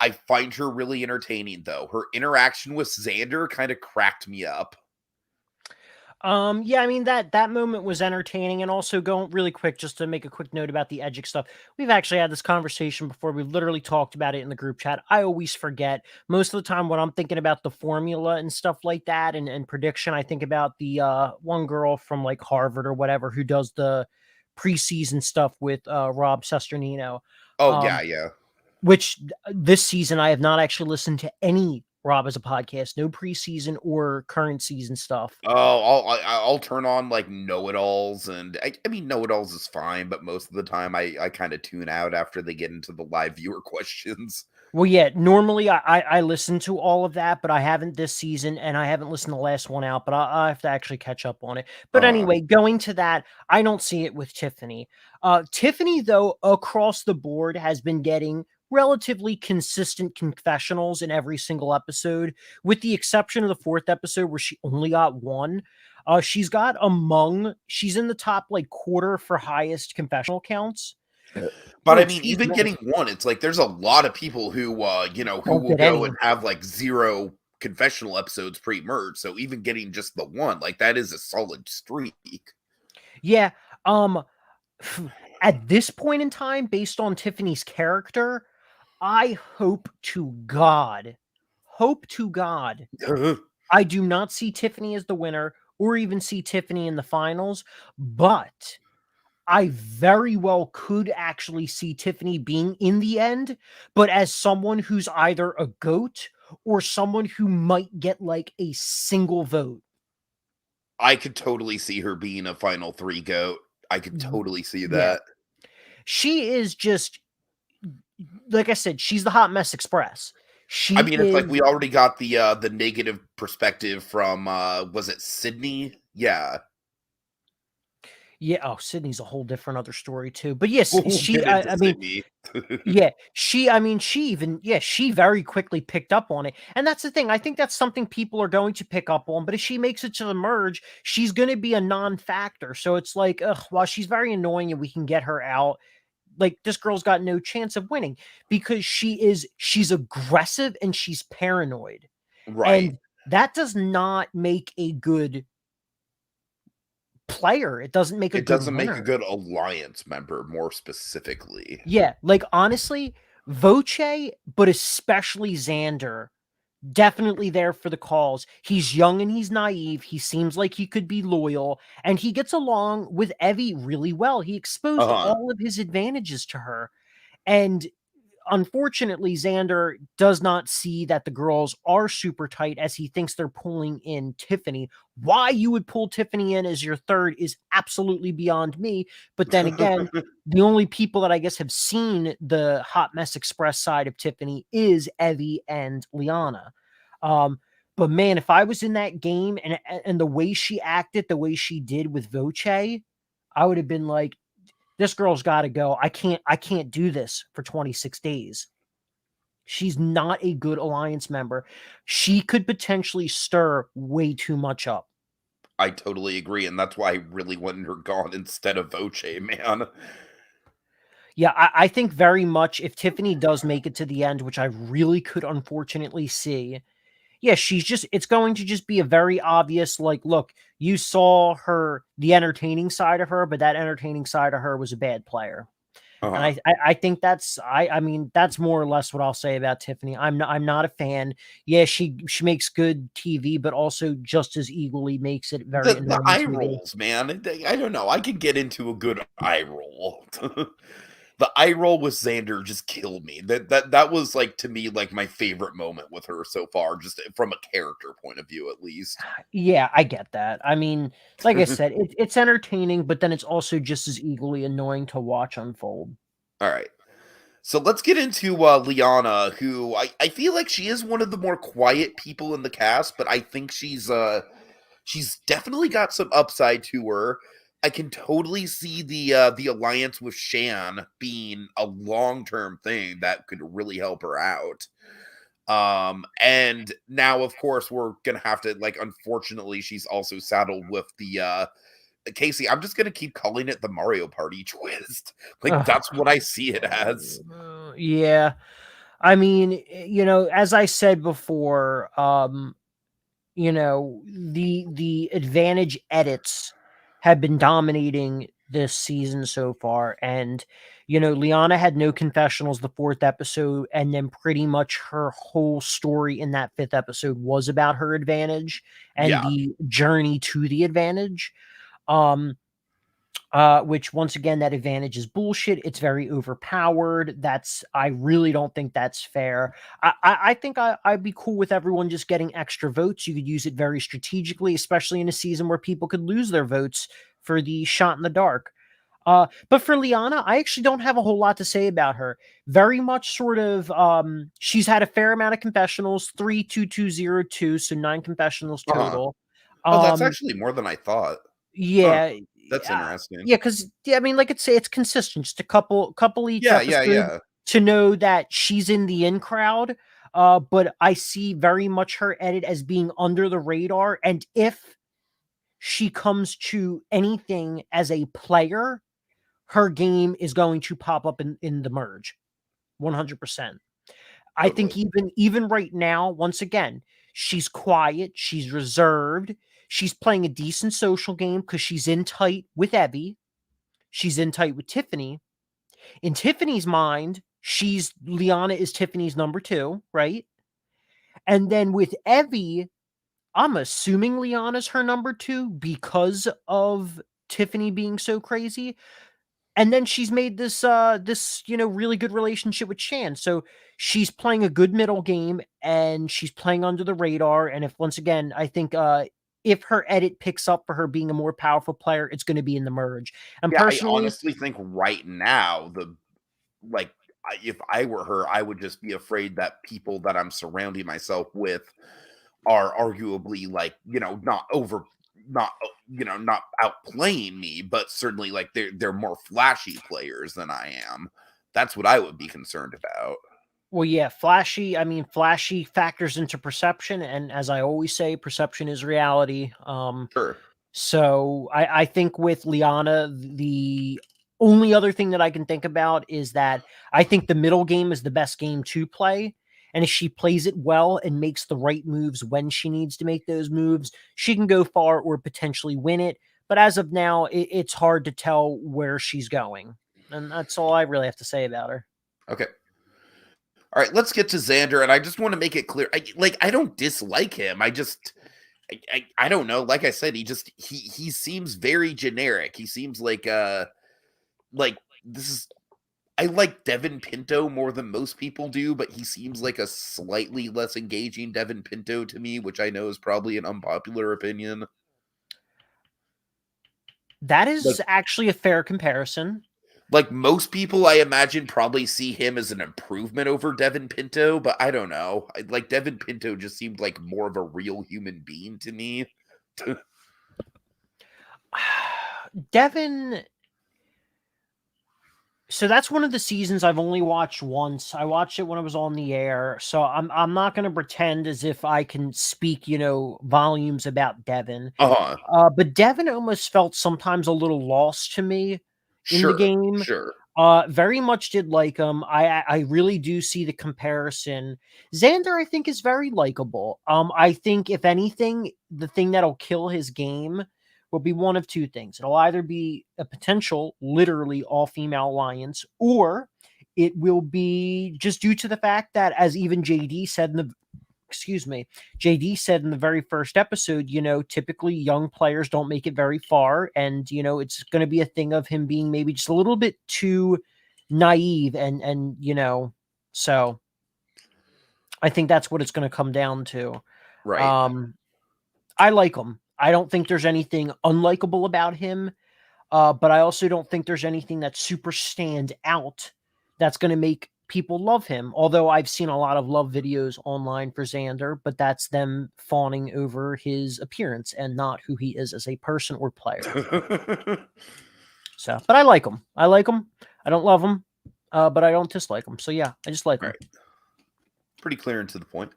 I find her really entertaining, though. Her interaction with Xander kind of cracked me up. Yeah, I mean that moment was entertaining, and also going really quick, just to make a quick note about the Edgic stuff. We've actually had this conversation before. We've literally talked about it in the group chat. I always forget. Most of the time when I'm thinking about the formula and stuff like that and prediction, I think about the one girl from like Harvard or whatever who does the preseason stuff with Rob Sesternino. Oh, yeah. Which this season I have not actually listened to any Rob as a podcast, no preseason or current season stuff. Oh, I'll turn on like know-it-alls, and I mean know-it-alls is fine, but most of the time I kind of tune out after they get into the live viewer questions. Well, yeah, normally I listen to all of that, but I haven't this season, and I haven't listened to the last one out, but I have to actually catch up on it. But anyway, going to that, I don't see it with Tiffany. Tiffany, though, across the board has been getting relatively consistent confessionals in every single episode, with the exception of the fourth episode where she only got one. She's in the top like quarter for highest confessional counts. But I mean, even getting one, it's like there's a lot of people who will go and have like 0 confessional episodes pre-merge. So even getting just the one, like that is a solid streak. Yeah, um, at this point in time, based on Tiffany's character, I hope to God, I do not see Tiffany as the winner or even see Tiffany in the finals, but I very well could actually see Tiffany being in the end, but as someone who's either a GOAT or someone who might get like a single vote. I could totally see her being a final 3 GOAT. I could totally see Yeah. that. She is just, like I said, she's the hot mess express. I She mean, it's like is. we already got the negative perspective from, was it Sydney? Yeah. Yeah, oh, Sydney's a whole different other story too. But yes, We'll she get into I mean, Sydney. yeah, she even she very quickly picked up on it. And that's the thing. I think that's something people are going to pick up on, but if she makes it to the merge, she's going to be a non-factor. So it's like, ugh, while she's very annoying and we can get her out, like this girl's got no chance of winning because she's aggressive and she's paranoid. Right. And that does not make a good player. It doesn't make a It good doesn't make a winner. good alliance member, more specifically. Yeah, like honestly, Voce, but especially Xander, definitely there for the calls. He's young and he's naive. He seems like he could be loyal, and he gets along with Evvie really well. He exposed Uh-huh. all of his advantages to her. And unfortunately, Xander does not see that the girls are super tight as he thinks they're pulling in Tiffany. Why you would pull Tiffany in as your third is absolutely beyond me. But then again, the only people that I guess have seen the Hot Mess Express side of Tiffany is Evvie and Liana. But man, if I was in that game and the way she acted, the way she did with Voce, I would have been like, this girl's got to go. I can't do this for 26 days. She's not a good alliance member. She could potentially stir way too much up. I totally agree, and that's why I really wanted her gone instead of Voce, man. Yeah, I think very much if Tiffany does make it to the end, which I really could unfortunately see, yeah, it's going to just be a very obvious, like, look, you saw her, the entertaining side of her, but that entertaining side of her was a bad player. And Uh-huh. I think I mean that's more or less what I'll say about Tiffany. I'm not a fan. Yeah, she makes good TV, but also just as equally makes it very The annoying eye TV. rolls, man. I don't know. I could get into a good eye roll. The eye roll with Xander just killed me. That was like to me like my favorite moment with her so far, just from a character point of view, at least. Yeah, I get that. I mean, like I said, it's entertaining, but then it's also just as equally annoying to watch unfold. All right. So let's get into Liana, who I feel like she is one of the more quiet people in the cast, but I think she's definitely got some upside to her. I can totally see the alliance with Shan being a long-term thing that could really help her out. And now of course we're gonna have to, like, unfortunately she's also saddled with the Casey, I'm just gonna keep calling it the Mario Party twist. Like, Ugh. that's what I see it as. Yeah. I mean, as I said before, the advantage edits have been dominating this season so far. And, Liana had no confessionals the fourth episode, and then pretty much her whole story in that fifth episode was about her advantage and Yeah. the journey to the advantage. Um, which once again, that advantage is bullshit. It's very overpowered. I really don't think that's fair. I think I'd be cool with everyone just getting extra votes. You could use it very strategically, especially in a season where people could lose their votes for the shot in the dark. But for Liana, I actually don't have a whole lot to say about her. Very much sort of, she's had a fair amount of confessionals, 32202, so 9 confessionals Uh-huh. total. Oh, that's Um, actually more than I thought. Huh. yeah, That's interesting. yeah, because I mean, like it's consistent, just a couple each Yeah, yeah, episode yeah. to know that she's in the in crowd. But I see very much her edit as being under the radar, and if she comes to anything as a player, her game is going to pop up in the merge, 100%. I Totally. think even right now, once again, she's quiet, she's reserved, She's playing a decent social game because she's in tight with Evvie. She's in tight with Tiffany. In Tiffany's mind, Liana is Tiffany's number 2, right? And then with Evvie, I'm assuming Liana's her number 2 because of Tiffany being so crazy. And then she's made this really good relationship with Shan. So she's playing a good middle game and she's playing under the radar. And if once again, I think if her edit picks up for her being a more powerful player, it's going to be in the merge. And Yeah, I personally, honestly think right now if I were her, I would just be afraid that people that I'm surrounding myself with are arguably not outplaying me, but certainly like they're more flashy players than I am. That's what I would be concerned about. well, yeah, flashy. I mean, flashy factors into perception, and as I always say, perception is reality. Sure. So I think with Liana, the only other thing that I can think about is that I think the middle game is the best game to play. And if she plays it well and makes the right moves when she needs to make those moves, she can go far or potentially win it. But as of now, it's hard to tell where she's going. And that's all I really have to say about her. Okay. All right, let's get to Xander, and I just want to make it clear. I don't dislike him. I don't know. Like I said, he seems very generic. He seems like this is. I like Devin Pinto more than most people do, but he seems like a slightly less engaging Devin Pinto to me, which I know is probably an unpopular opinion. That is actually a fair comparison. Like most people, I imagine, probably see him as an improvement over Devin Pinto, but I don't know. Like Devin Pinto just seemed like more of a real human being to me. Devin. So that's one of the seasons I've only watched once. I watched it when it was on the air. So I'm not going to pretend as if I can speak, volumes about Devin. But Devin almost felt sometimes a little lost to me in the game. Sure. Very much did like him. I really do see the comparison. Xander, I think, is very likable. I think if anything, the thing that'll kill his game will be one of two things. It'll either be a potential, literally all-female alliance, or it will be just due to the fact that, as even JD said in the very first episode, typically young players don't make it very far, and it's going to be a thing of him being maybe just a little bit too naive, and so I think that's what it's going to come down to. Right. I like him. I don't think there's anything unlikable about him, but I also don't think there's anything that's super stand out that's going to make people love him. Although I've seen a lot of love videos online for Xander, but that's them fawning over his appearance and not who he is as a person or player. So, but I like him. I don't love him, but I don't dislike him. So yeah, I just like him. Pretty clear and to the point.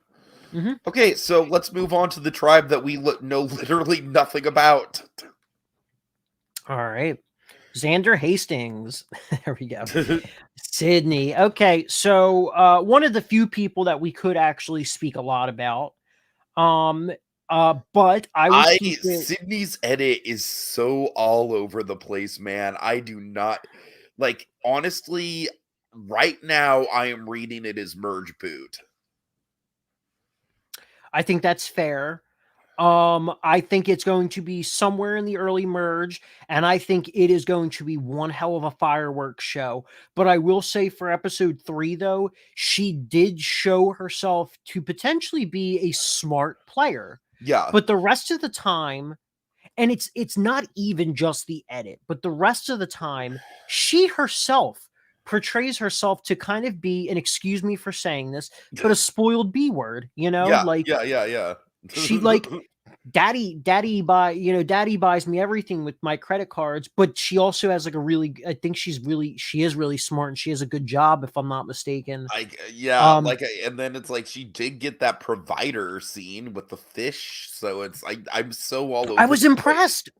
Mm-hmm. Okay, so let's move on to the tribe that we know literally nothing about. All right. Xander Hastings. There we go. Sydney. Okay, so one of the few people that we could actually speak a lot about. But Sydney's edit is so all over the place, man. I do not honestly, right now I am reading it as merge boot. I think that's fair. I think it's going to be somewhere in the early merge, and I think it is going to be one hell of a fireworks show. But I will say for episode 3, though, she did show herself to potentially be a smart player. Yeah. But the rest of the time, and it's not even just the edit, but the rest of the time, she herself portrays herself to kind of be, and excuse me for saying this, but a spoiled B word, Yeah. She daddy buys me everything with my credit cards, but she also has I think she is really smart and she has a good job, if I'm not mistaken. And then it's like she did get that provider scene with the fish, so I'm so all over. I was impressed.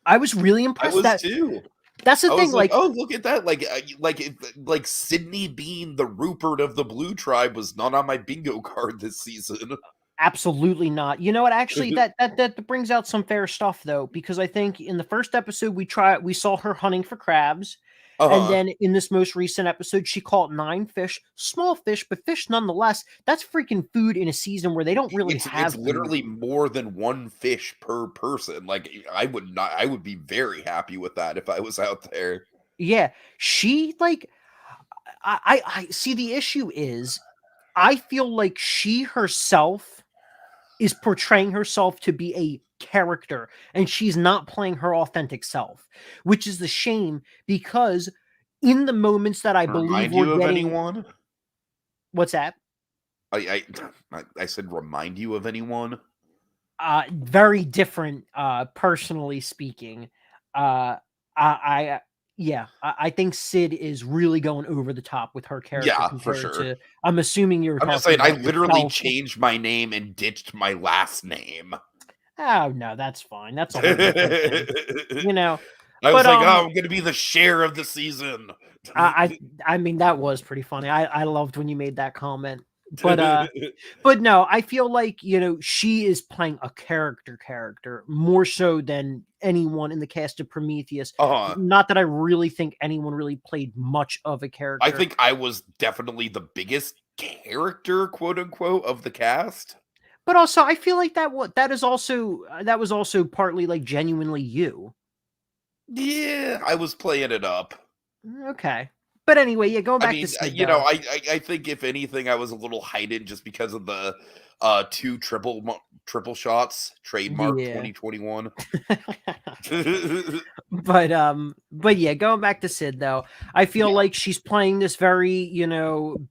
I was really impressed. I was too. That's the thing. Oh, look at that! Like Sydney being the Rupert of the Blue Tribe was not on my bingo card this season. Absolutely not. You know what? Actually, that brings out some fair stuff though, because I think in the first episode we saw her hunting for crabs, and Uh-huh. then in this most recent episode she caught 9 fish, small fish, but fish nonetheless. That's freaking food in a season where they don't really It's have food. literally more than one fish per person. Like I would be very happy with that if I was out there. Yeah, she like I see the issue is I feel like she herself is portraying herself to be a character and she's not playing her authentic self, which is the shame because in the moments that I believe Remind we're you of getting anyone? what's that? I said remind you of anyone? Very different personally speaking. I yeah, I think Sid is really going over the top with her character Yeah, for compared sure. to I'm assuming you're I'm just talking saying I about literally yourself. changed my name and ditched my last name. Oh no, that's fine. That's a whole different thing. I You know, was but like, "Oh, I'm gonna be the share of the season." I mean that was pretty funny. I loved when you made that comment. But no, I feel like, she is playing a character more so than anyone in the cast of Prometheus. Uh-huh. Not that I really think anyone really played much of a I character. think I was definitely the biggest character, quote unquote, of the cast. But also I feel like that was also partly like genuinely you. Yeah, I was playing it up. Okay. But anyway, yeah, going I back to mean, Sid though. I think if anything, I was a little heightened just because of the two triple shots trademark Yeah. 2021. But yeah, going back to Sid though, I feel Yeah. like she's playing this very,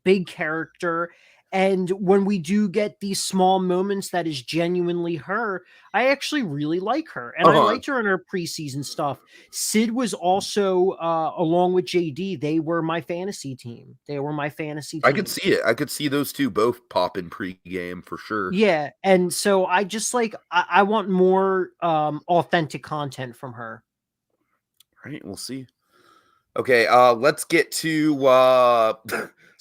big character. And when we do get these small moments that is genuinely her, I actually really like her. And I Uh-huh. liked her in her preseason stuff. Sid was also along with JD, they were my fantasy team. They were my fantasy I could team. see it. I could see those two both pop in pregame for sure. Yeah, and so I just like I want more authentic content from her. All right, we'll see. Okay, let's get to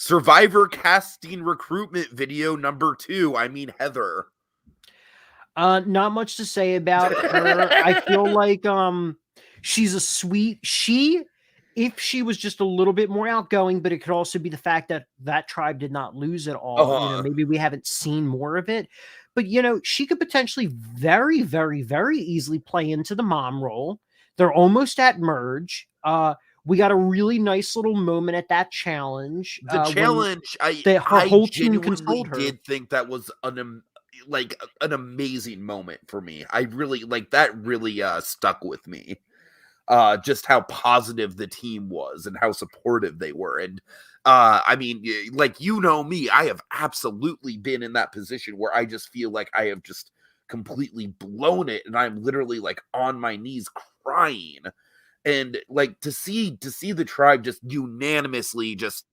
Survivor casting recruitment video number 2. I mean Heather. Not much to say about her. I feel like she's a sweet if she was just a little bit more outgoing, but it could also be the fact that that tribe did not lose at all. Uh-huh. Maybe we haven't seen more of it. But she could potentially very, very, very easily play into the mom role. They're almost at merge. We got a really nice little moment at that challenge The when challenge, her I whole team genuinely consoled her. did think that was an amazing moment for me. I really that really stuck with me. Just how positive the team was and how supportive they were. And I mean, like me, I have absolutely been in that position where I just feel like I have just completely blown it and I'm literally like on my knees crying. And like to see the tribe just unanimously just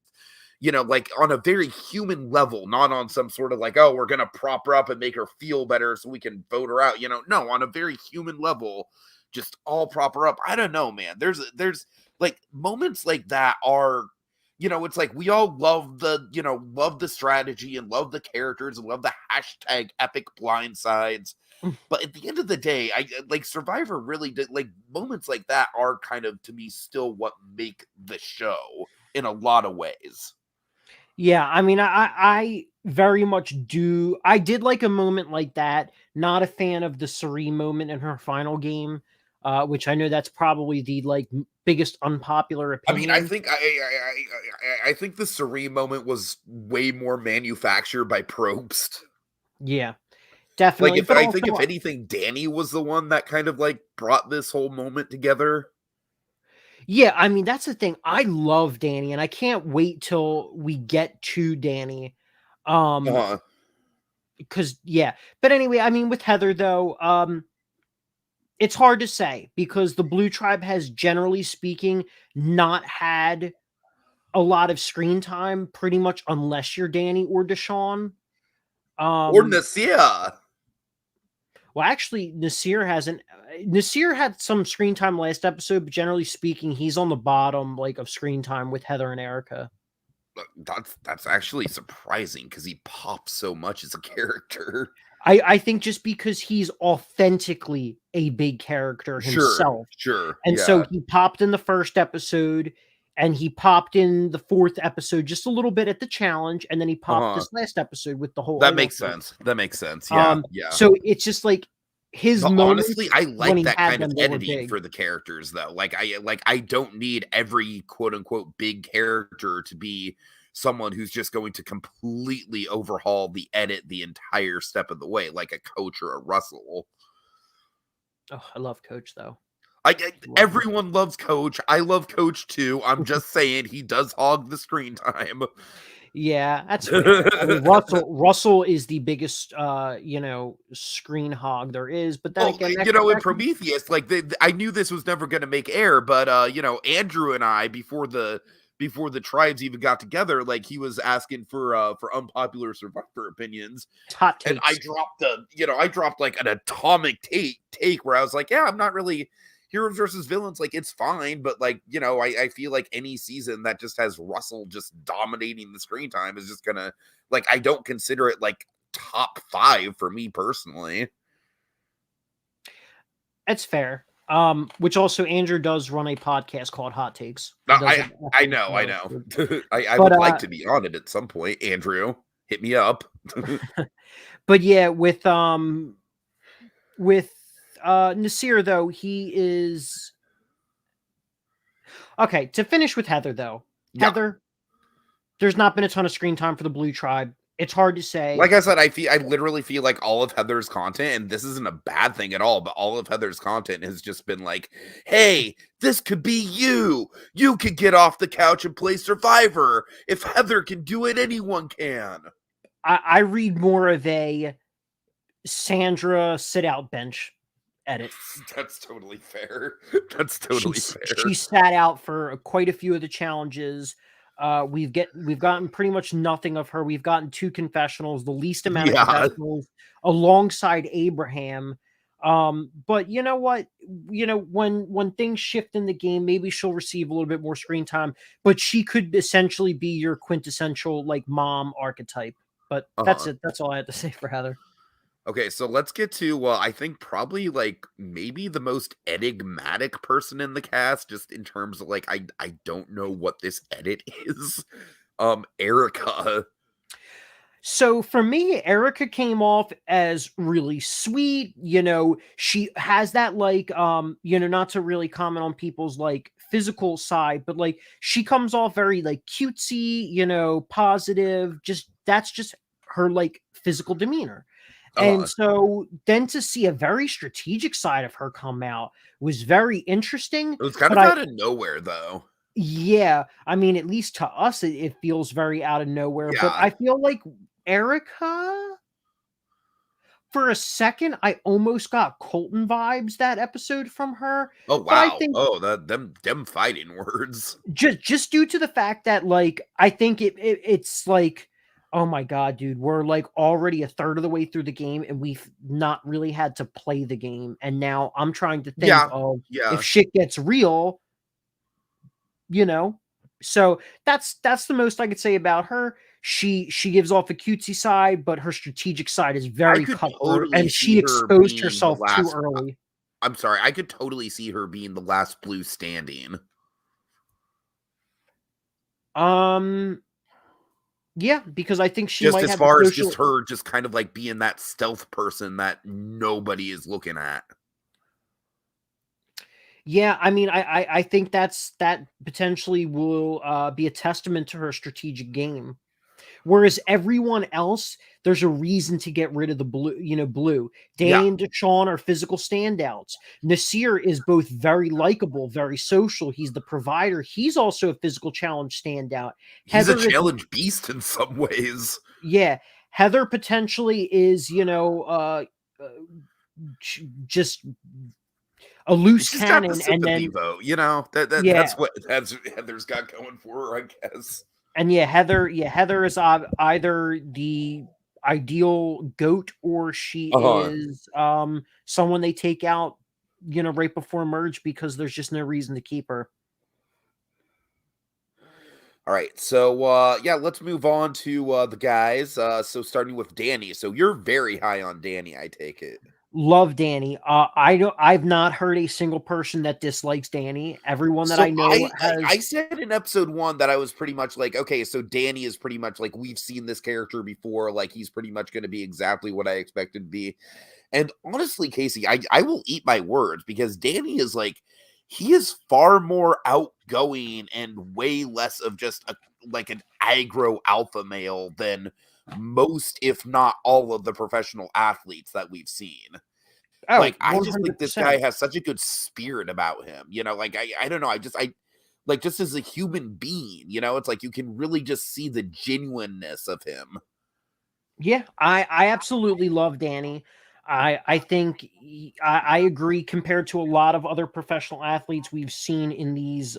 like on a very human level, not on some sort of like, oh, we're gonna prop her up and make her feel better so we can vote her out. No, on a very human level, just all prop her up. I don't know, man. There's like moments like that are, it's like we all love love the strategy and love the characters and love the hashtag epic blindsides. But at the end of the day, I like Survivor really did like moments like that are kind of to me still what make the show in a lot of ways. Yeah, I mean, I very much do. I did like a moment like that. Not a fan of the Serene moment in her final game, which I know that's probably the biggest unpopular I mean, I opinion. think I think the Serene moment was way more manufactured by Probst. Yeah, Like definitely. if But I think also, if anything, Danny was the one that kind of like brought this whole moment together. yeah, I mean, that's the thing. I love Danny, and I can't wait till we get to Danny. Uh-huh. Because yeah, but anyway, I mean, with Heather though, it's hard to say because the Blue Tribe has, generally speaking, not had a lot of screen time, pretty much unless you're Danny or Deshaun. Or Um, Nasia. well, actually, Nasir hasn't. Nasir had some screen time last episode, but generally speaking, he's on the bottom of screen time with Heather and Erica. That's actually surprising because he pops so much as a character. I think just because he's authentically a big character Sure, himself. sure, And so yeah. he popped in the first episode, and he popped in the fourth episode just a little bit at the challenge, and then he popped Uh-huh. this last episode with the whole That idol makes thing. sense. That makes sense. Yeah, yeah. So it's just like his But honestly, moments I when like he that had kind of them, they were editing big. for the characters though. I don't need every quote unquote big character to be someone who's just going to completely overhaul the edit the entire step of the way, like a Coach or a Russell. Oh, I love Coach though. Like Love him. everyone loves Coach. I love Coach too. I'm just saying he does hog the screen time. Yeah, that's fair. I mean, Russell is the biggest, screen hog there is. But then Well, again, in that could, Prometheus, like I knew this was never going to make air, but Andrew and I before the tribes even got together, like he was asking for unpopular Survivor opinions, hot and takes. I dropped like an atomic take where I was like, yeah, I'm not really heroes versus villains, like it's fine, but like I feel like any season that just has Russell just dominating the screen time is just gonna like I don't consider it like top 5 for me personally. That's fair. Which also Andrew does run a podcast called Hot Takes. No, He does it I every know, I know. episode. I But would like to be on it at some point. Andrew, hit me up. but yeah, with Nasir though, he is okay. To finish with Heather though, Yeah. Heather, there's not been a ton of screen time for the Blue Tribe. It's hard to say. Like I said, I literally feel like all of Heather's content, and this isn't a bad thing at all, but all of Heather's content has just been like, hey, this could be you. You could get off the couch and play Survivor. If Heather can do it, anyone can. I read more of a Sandra sit out bench edit. That's totally fair. That's totally fair. She sat out for quite a few of the challenges. We've gotten pretty much nothing of her. We've gotten 2 confessionals, the least amount of confessionals alongside Abraham. But you know what? When things shift in the game, maybe she'll receive a little bit more screen time, but she could essentially be your quintessential like mom archetype. But that's it. That's all I had to say for Heather. Okay, so let's get to I think probably like maybe the most enigmatic person in the cast, just in terms of like I don't know what this edit is. Erica. So for me, Erica came off as really sweet. She has that like not to really comment on people's like physical side, but like she comes off very like cutesy, positive. That's just her like physical demeanor. And so then to see a very strategic side of her come out was very interesting. It was kind of out of nowhere though. Yeah, I mean, at least to us, it feels very out of nowhere. Yeah. But I feel like Erica, for a second, I almost got Colton vibes that episode from her. Oh But I wow. think Them fighting words. just due to the fact that like I think it's like, oh my god, dude, we're like already a third of the way through the game and we've not really had to play the game. And now I'm trying to think of if shit gets real, So that's the most I could say about her. She gives off a cutesy side, but her strategic side is very cutthroat, and she exposed herself too early. I'm sorry, I could totally see her being the last blue standing. Yeah, because I think she just might as have far as just her just kind of like being that stealth person that nobody is looking at. Yeah, I mean, I think that potentially will be a testament to her strategic game. Whereas everyone else, there's a reason to get rid of the blue. Danny and Deshawn are physical standouts. Nasir is both very likable, very social. He's the provider. He's also a physical challenge standout. He's a challenge beast in some ways. Yeah. Heather potentially is, just a loose cannon, and then vote, that's what Heather's got going for her, I guess. And Heather is either the ideal goat or she is someone they take out, right before merge because there's just no reason to keep her. All right, so yeah, let's move on to the guys. So starting with Danny. So you're very high on Danny, I take it. Love Danny. I've not heard a single person that dislikes Danny. Everyone that I So know I has. said in episode 1 that I was pretty much like, okay, so Danny is pretty much like we've seen this character before, like he's pretty much going to be exactly what I expected to be. And honestly, Casey, I will eat my words because Danny is like he is far more outgoing and way less of just a like an aggro alpha male than most, if not all, of the professional athletes that we've seen. Oh, Like, I just think this guy 100%. has such a good spirit about him, like, I don't know, I like, just as a human being, it's like you can really just see the genuineness of him. Yeah, I absolutely love Danny. I think I agree. Compared to a lot of other professional athletes we've seen in these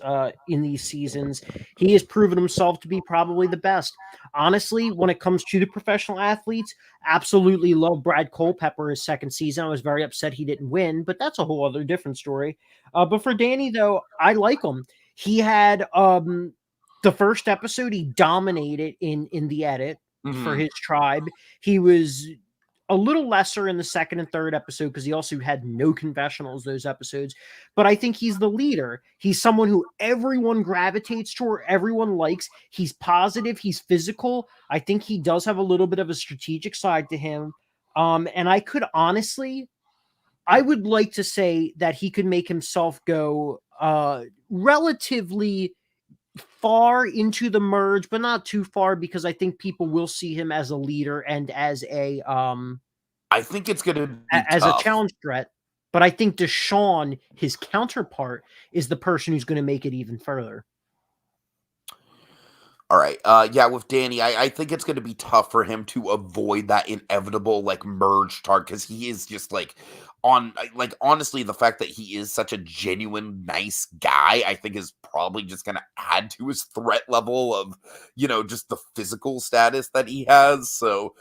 seasons, he has proven himself to be probably the best. Honestly, when it comes to the professional athletes, absolutely love Brad Culpepper his second season. I was very upset he didn't win, but that's a whole other different story. But for Danny though, I like him. He had the first episode he dominated in the edit for Mhm. his tribe. He was a little lesser in the second and third episode because he also had no confessionals those episodes. But I think he's the leader. He's someone who everyone gravitates toward, everyone likes. He's positive, he's physical. I think he does have a little bit of a strategic side to him. And I could honestly, I would like to say that he could make himself go relatively far into the merge, but not too far because I think people will see him as a leader and I think it's gonna be as a tough. challenge threat. But I think Deshaun, his counterpart, is the person who's going to make it even further. All right. Yeah, with Danny, I think it's gonna be tough for him to avoid that inevitable like merge target because he is just like honestly, the fact that he is such a genuine nice guy, I think is probably just gonna add to his threat level of just the physical status that he has. So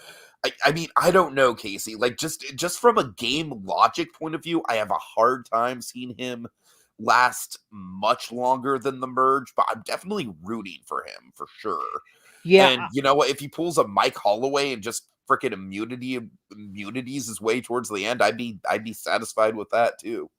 I mean, I don't know, Casey. Like just from a game logic point of view, I have a hard time seeing him last much longer than the merge, but I'm definitely rooting for him for sure. And Yeah, you know what? If he pulls a Mike Holloway and just freaking immunities his way towards the end, I'd be satisfied with that too.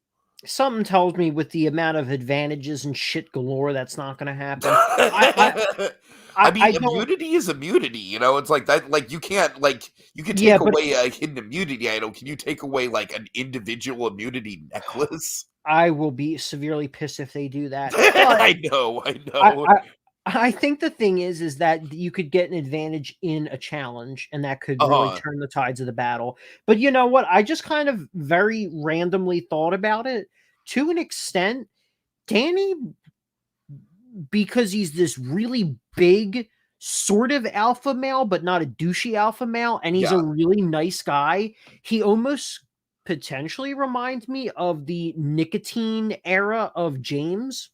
something tells me with the amount of advantages and shit galore, that's not going to happen. I, I, I I mean, don't. immunity is immunity. It's like that. Like you can't like you can Yeah, take but away a hidden immunity item. Can you take away like an individual immunity necklace? I will be severely pissed if they do that. But I know, I I, know. I I think the thing is that you could get an advantage in a challenge, and that could really Uh-huh. turn the tides of the battle. But you know what? I just kind of very randomly thought about it. To an extent, Danny, because he's this really big sort of alpha male, but not a douchey alpha male, and he's a Yeah. really nice guy. He almost potentially reminds me of the nicotine era of James.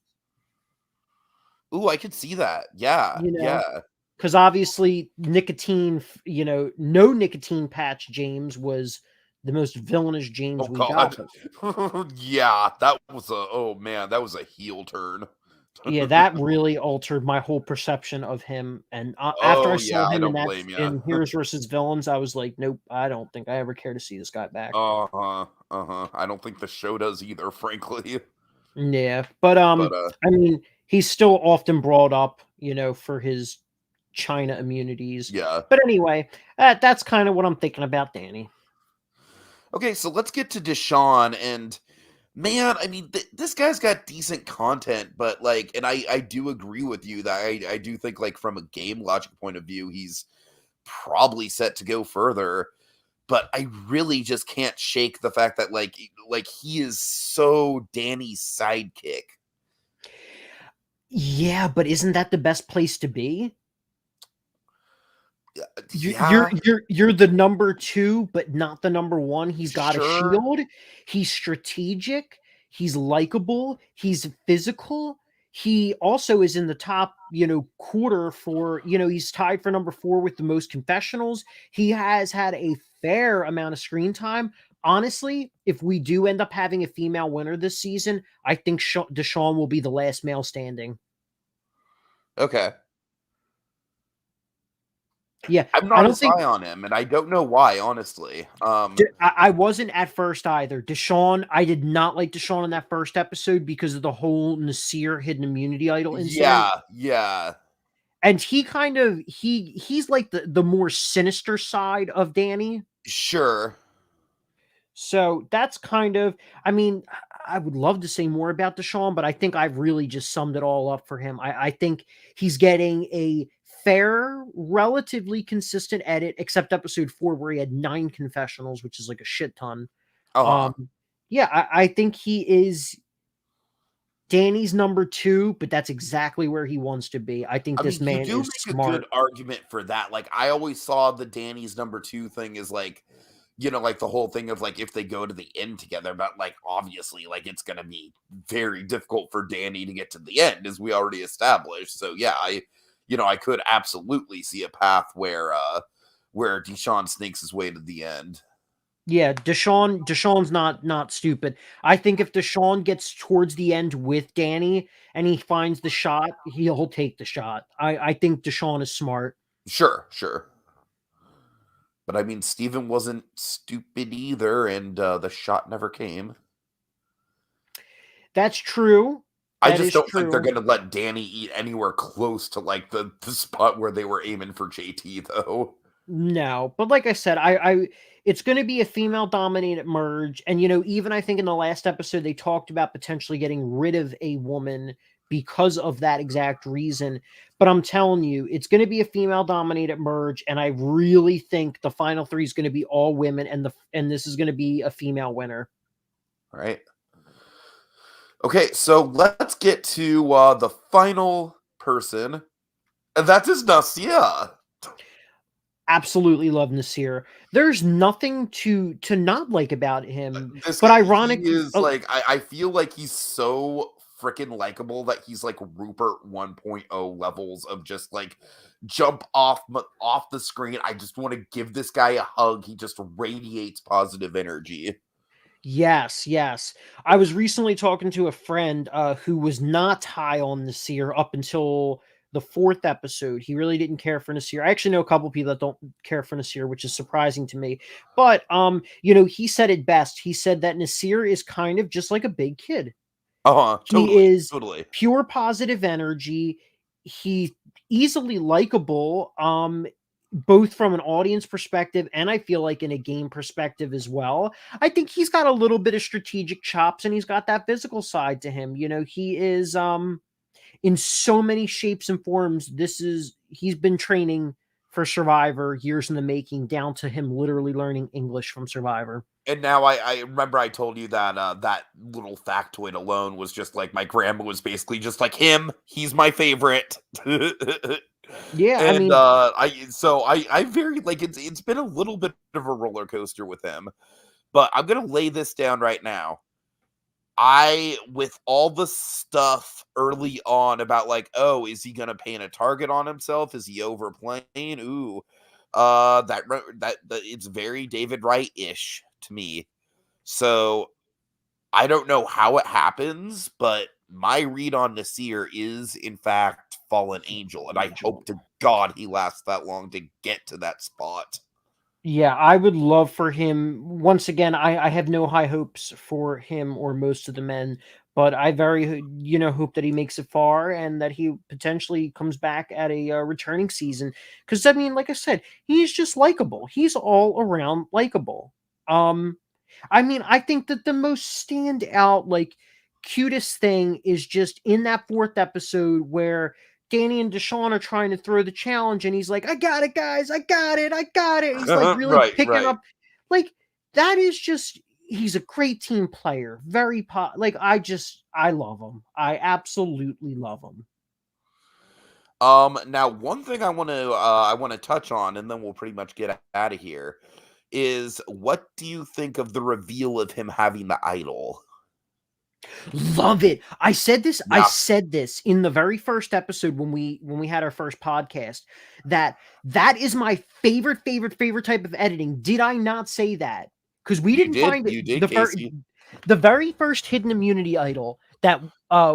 Ooh, I could see that. Yeah, You know, yeah. because obviously nicotine, no nicotine patch James was the most villainous James Oh we got. god. But Yeah, that was a oh man, that was a heel turn. yeah, that really altered my whole perception of him. And after I Oh saw yeah, I him don't blame you. in Heroes versus Villains, I was like, nope, I don't think I ever care to see this guy back. Uh-huh. Uh-huh. I don't think the show does either, frankly. Yeah, but But I mean, he's still often brought up, for his China immunities. yeah. But anyway, that's kind of what I'm thinking about Danny. Okay, so let's get to Deshaun and man, I mean, this guy's got decent content, but like, and I do agree with you that I do think like from a game logic point of view, he's probably set to go further. But I really just can't shake the fact that like he is so Danny's sidekick. Yeah, but isn't that the best place to be? Yeah, You're the number 2, but not the number 1. He's got a sure. shield. He's strategic. He's likable. He's physical. He also is in the top, quarter for, he's tied for number 4 with the most confessionals. He has had a fair amount of screen time. Honestly, if we do end up having a female winner this season, I think Deshaun will be the last male standing. Okay. Yeah, I'm I not don't as think high on him, and I don't know why, honestly. I wasn't at first either. Deshaun, I did not like Deshaun in that first episode because of the whole Nasir hidden immunity idol incident. Yeah, And he kind of he's like the more sinister side of Danny. sure. So that's kind of, I mean, I would love to say more about Deshaun, but I think I've really just summed it all up for him. I think he's getting a fair, relatively consistent edit, except episode 4 where he had 9 confessionals, which is like a shit ton. Uh-huh. Um, yeah, I think he is Danny's number 2, but that's exactly where he wants to be. I think I this mean, you man do is make a good smart. argument for that. Like, I always saw the Danny's number 2 thing as like, like the whole thing of like if they go to the end together, but like obviously, like it's gonna be very difficult for Danny to get to the end, as we already established. So yeah, I could absolutely see a path where Deshaun sneaks his way to the end. Yeah, Deshaun's not stupid. I think if Deshaun gets towards the end with Danny and he finds the shot, he'll take the shot. I think Deshaun is smart. Sure. But I mean, Steven wasn't stupid either, and the shot never came. That's true. I That just is don't think they're true. going to let Danny eat anywhere close to like the spot where they were aiming for JT, though. No, but like I said, I it's going to be a female dominated merge, and even I think in the last episode they talked about potentially getting rid of a woman because of that exact reason. But I'm telling you, it's going to be a female dominated merge, and I really think the final 3 is going to be all women, and this is going to be a female winner. Right. Okay, so let's get to the final person, and that is Nasia. Absolutely love Nasir. There's nothing to not like about him, This but guy, he ironic. is like, I feel like he's so freaking likable that he's like Rupert 1.0 levels of just like jump off the screen. I just want to give this guy a hug. He just radiates positive energy. Yes. I was recently talking to a friend who was not high on Nasir up until the 4th episode. He really didn't care for Nasir. I actually know a couple people that don't care for Nasir, which is surprising to me. But he said it best. He said that Nasir is kind of just like a big kid. He is Totally. pure positive energy. He easily likable. Both from an audience perspective and I feel like in a game perspective as well. I think he's got a little bit of strategic chops and he's got that physical side to him. He is in so many shapes and forms. He's been training for Survivor years in the making, down to him literally learning English from Survivor. And now I remember I told you that that little factoid alone was just like my grandma was basically just like him. He's my favorite. Yeah, I And mean, I very like it's been a little bit of a roller coaster with him. But I'm gonna lay this down right now. With all the stuff early on about like, oh, is he gonna paint a target on himself? Is he overplaying? Ooh, that it's very David Wright-ish to me. So I don't know how it happens, but my read on Nasir is in fact Fallen Angel, and I hope to God he lasts that long to get to that spot. yeah, I would love for him. Once again, I have no high hopes for him or most of the men, but I very, hope that he makes it far and that he potentially comes back at a returning season. Because I mean, like I said, he's just likable. He's all around likable. I mean, I think that the most standout, like, cutest thing is just in that 4th episode where Danny and Deshaun are trying to throw the challenge, and he's like, "I got it, guys! I got it! I got it!" He's like really picking Right. up, like that is just. He's a great team player. Very like I love him. I absolutely love him. Now one thing I want to touch on, and then we'll pretty much get out of here, is what do you think of the reveal of him having the idol? Love it. I said this. I Yeah. said this in the very first episode when we had our first podcast. That is my favorite type of editing. Did I not say that? Because we didn't find it You did, the first. Casey. The very first hidden immunity idol that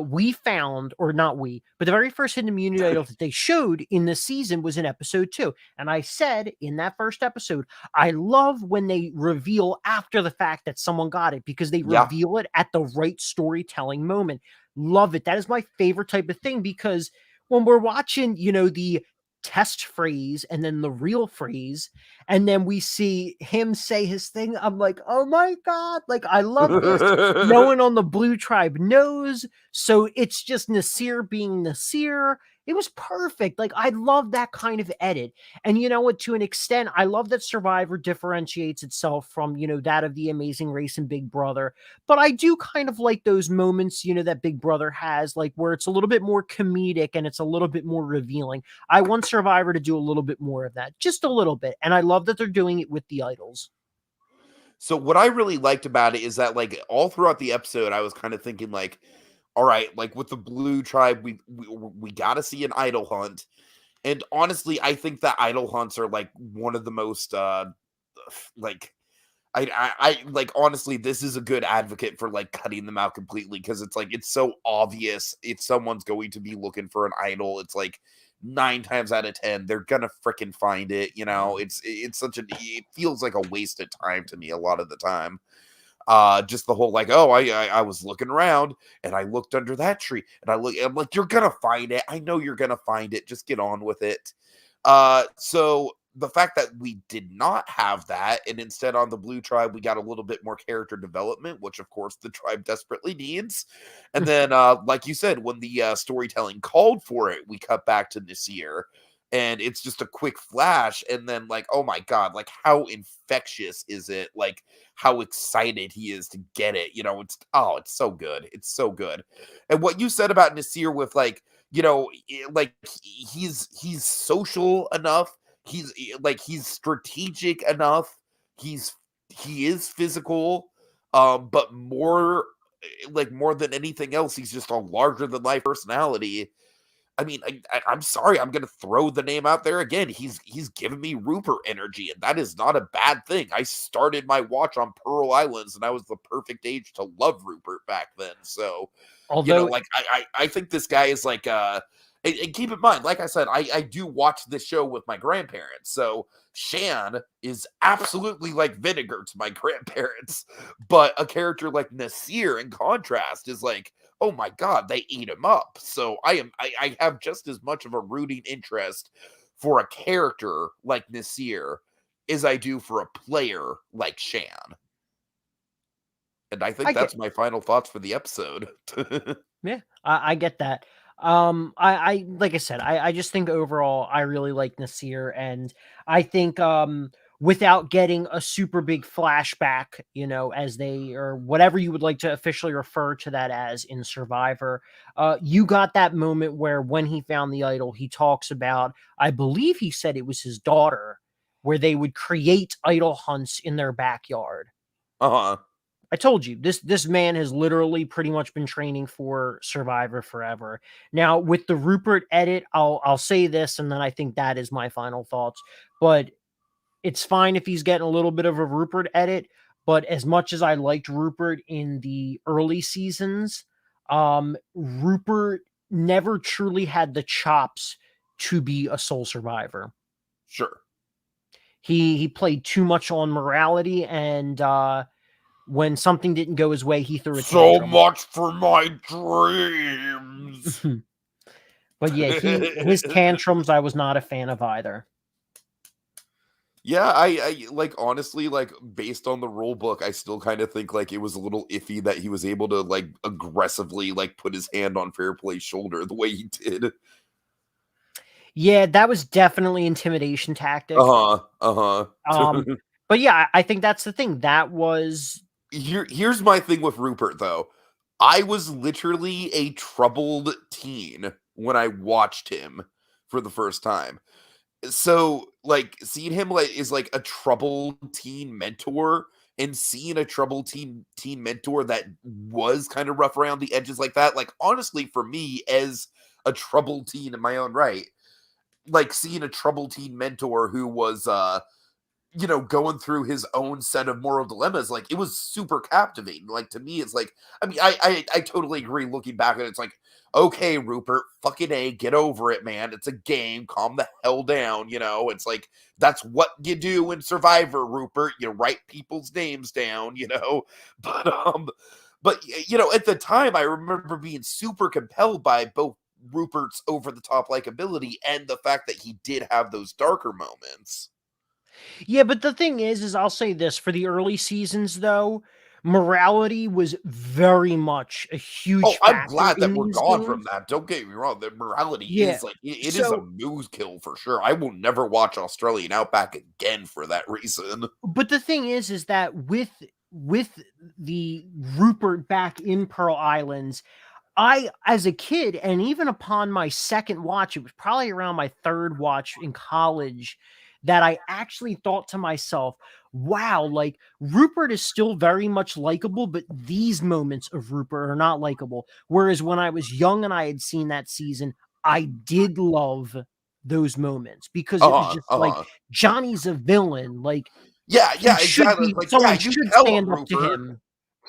we found, or not we, but the very first hidden immunity idol that they showed in this season was in episode 2. And I said in that first episode, I love when they reveal after the fact that someone got it, because they Yeah. reveal it at the right storytelling moment. Love it. That is my favorite type of thing, because when we're watching, the test phrase and then the real phrase, and then we see him say his thing, I'm like, oh my God, like, I love this. No one on the Blue Tribe knows. So it's just Nasir being Nasir. It was perfect. Like, I love that kind of edit. And you know what? To an extent, I love that Survivor differentiates itself from, that of The Amazing Race and Big Brother. But I do kind of like those moments, that Big Brother has, like where it's a little bit more comedic and it's a little bit more revealing. I want Survivor to do a little bit more of that, just a little bit. And I love that they're doing it with the idols. So what I really liked about it is that, like, all throughout the episode, I was kind of thinking, like, all right, like with the Blue Tribe, we got to see an idol hunt, and honestly, I think that idol hunts are like one of the most like. I like, honestly, this is a good advocate for like cutting them out completely, because it's like it's so obvious if someone's going to be looking for an idol. It's like 9 times out of 10 they're gonna freaking find it. It's such it feels like a waste of time to me a lot of the time. Just the whole like, oh, I was looking around and I looked under that tree and I'm like, you're gonna find it. I know you're gonna find it. Just get on with it. So the fact that we did not have that, and instead on the Blue Tribe we got a little bit more character development, which of course the tribe desperately needs. And then like you said, when the storytelling called for it, we cut back to Nasir, and it's just a quick flash, and then like, oh my God, like how infectious is it, like how excited he is to get it. It's so good. It's so good. And what you said about Nasir with like, like he's social enough, he's strategic enough, he is physical, but more than anything else, he's just a larger than life personality. I mean, I'm sorry, I'm gonna throw the name out there again. He's giving me Rupert energy, and that is not a bad thing. I started my watch on Pearl Islands, and I was the perfect age to love Rupert back then. So, Although, like I think this guy is like and keep in mind, like I said, I do watch this show with my grandparents. So Shan is absolutely like vinegar to my grandparents, but a character like Nasir, in contrast, is like, oh my God, they eat him up. So I have just as much of a rooting interest for a character like Nasir as I do for a player like Shan. And I think I get that's my final thoughts for the episode. Yeah, I get that. I like I said, I just think overall I really like Nasir, and I think without getting a super big flashback, as they, or whatever you would like to officially refer to that as in Survivor, you got that moment where when he found the idol, he talks about, I believe he said it was his daughter, where they would create idol hunts in their backyard. Uh-huh. I told you, this man has literally pretty much been training for Survivor forever. Now, with the Rupert edit, I'll say this, and then I think that is my final thoughts. But it's fine if he's getting a little bit of a Rupert edit. But as much as I liked Rupert in the early seasons, Rupert never truly had the chops to be a sole survivor. Sure. He played too much on morality, and when something didn't go his way, he threw a So tantrum. much for my dreams. But yeah, his tantrums I was not a fan of either. Yeah, I like, honestly, like based on the rule book, I still kind of think like it was a little iffy that he was able to like aggressively like put his hand on Fairplay's shoulder the way he did. Yeah, that was definitely intimidation tactic. Uh-huh. Uh-huh. But yeah, I think that's the thing. That was Here's my thing with Rupert though. I was literally a troubled teen when I watched him for the first time. So like seeing him like is like a troubled teen mentor, and seeing a troubled teen mentor that was kind of rough around the edges like that, like honestly for me as a troubled teen in my own right, like seeing a troubled teen mentor who was going through his own set of moral dilemmas, like, it was super captivating. Like, to me, it's like, I mean, I totally agree. Looking back at it, it's like, okay, Rupert, fucking A, get over it, man. It's a game. Calm the hell down. It's like, that's what you do in Survivor, Rupert. You write people's names down. But at the time, I remember being super compelled by both Rupert's over the top likability and the fact that he did have those darker moments. Yeah, but the thing is I'll say this, for the early seasons, though, morality was very much a Oh, huge I'm factor glad that in we're these gone from games. that. Don't get me wrong. The morality Yeah. is like, it is a So, moose kill for sure. I will never watch Australian Outback again for that reason. but the thing is that with the Rupert back in Pearl Islands, I, as a kid, and even upon my second watch, it was probably around my third watch in college, that I actually thought to myself, wow, like, Rupert is still very much likable, but these moments of Rupert are not likable. Whereas when I was young and I had seen that season, I did love those moments because it was Uh-huh, just like, uh-huh. Johnny's a villain. Like, Yeah, he yeah, should exactly. be, Like, yeah, someone you should tell him, stand up to Rupert. him.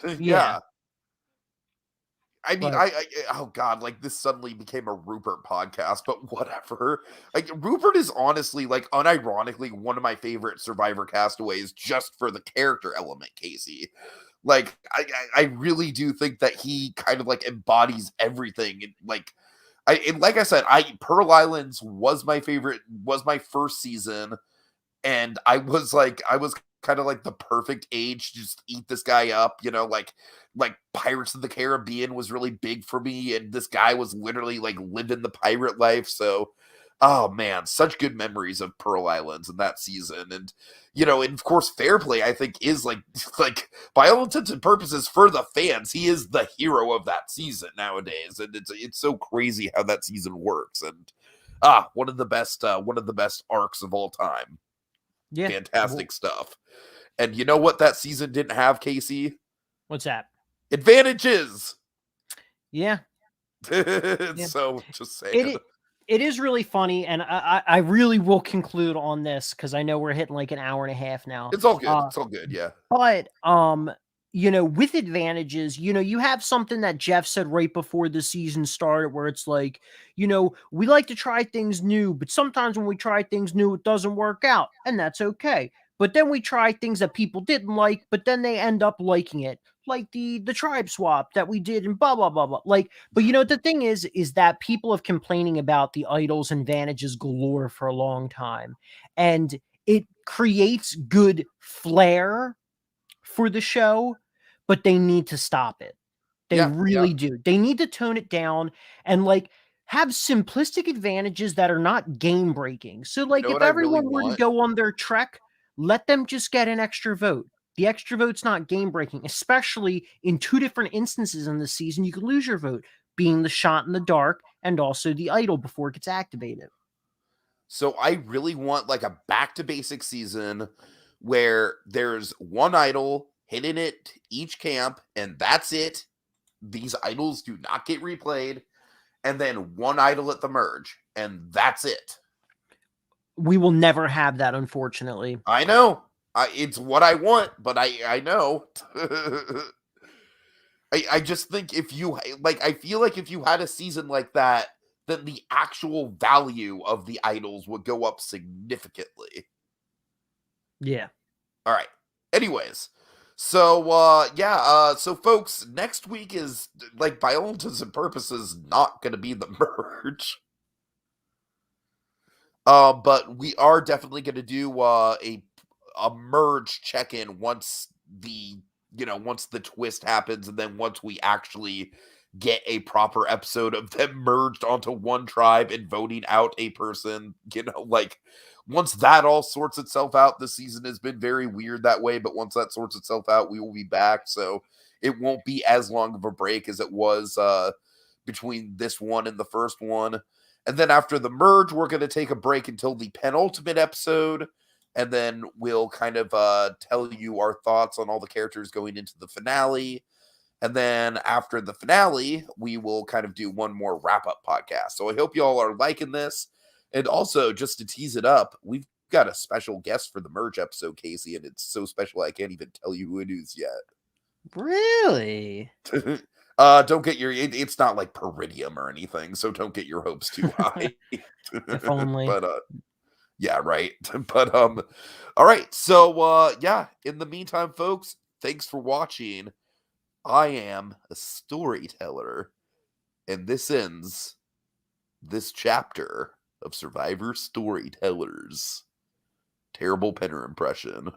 Yeah. Yeah. I mean, But oh god, like, this suddenly became a Rupert podcast, but whatever. Like, Rupert is honestly, like, unironically one of my favorite Survivor castaways just for the character element, Casey. Like, I really do think that he kind of like embodies everything. And like I said, Pearl Islands was my favorite, was my first season, and I was kind of like the perfect age to just eat this guy up, like Pirates of the Caribbean was really big for me, and this guy was literally like living the pirate life. So, oh man, such good memories of Pearl Islands in that season. And of course Fair Play, I think, is like like by all intents and purposes for the fans, he is the hero of that season nowadays. And it's so crazy how that season works. And one of the best arcs of all time. yeah. Fantastic stuff. And you know what that season didn't have, Casey? What's that? Advantages. Yeah. Yeah. So just saying. It it is really funny, and I really will conclude on this because I know we're hitting like an hour and a half now. It's all good. It's all good. Yeah. But with advantages, you have something that Jeff said right before the season started, where it's like, we like to try things new, but sometimes when we try things new, it doesn't work out, and that's okay. But then we try things that people didn't like, but then they end up liking it, like the tribe swap that we did, and blah blah blah blah. Like, but the thing is that people have complaining about the idols and advantages galore for a long time, and it creates good flair for the show, but they need to stop it. They Yeah. Yeah. really do. They need to tone it down and like have simplistic advantages that are not game breaking. So You like know if what I really everyone were to want? go on their trek, let them just get an extra vote. The extra vote's not game breaking, especially in two different instances in the season. You could lose your vote, being the shot in the dark and also the idol before it gets activated. So I really want like a back to basic season where there's one idol hitting it each camp, and that's it. These idols do not get replayed, and then one idol at the merge, and that's it. We will never have that, unfortunately. I know. It's what I want, but I know. I just think if you like, I feel like if you had a season like that, then the actual value of the idols would go up significantly. Yeah. All right. Anyways, so so folks, next week is like by all intents and purposes not going to be the merge. But we are definitely going to do a merge check-in once once the twist happens, and then once we actually get a proper episode of them merged onto one tribe and voting out a person, like once that all sorts itself out. The season has been very weird that way, but once that sorts itself out, we will be back. So it won't be as long of a break as it was between this one and the first one. And then after the merge, we're going to take a break until the penultimate episode. And then we'll kind of tell you our thoughts on all the characters going into the finale. And then after the finale, we will kind of do one more wrap-up podcast. So I hope you all are liking this. And also, just to tease it up, we've got a special guest for the merge episode, Casey, and it's so special I can't even tell you who it is yet. Really? Don't get your it's not like Peridium or anything, so don't get your hopes too high. If only. But yeah, right. But all right. So yeah, in the meantime, folks, thanks for watching. I am a storyteller, and this ends this chapter of Survivor Storytellers. Terrible Penner impression.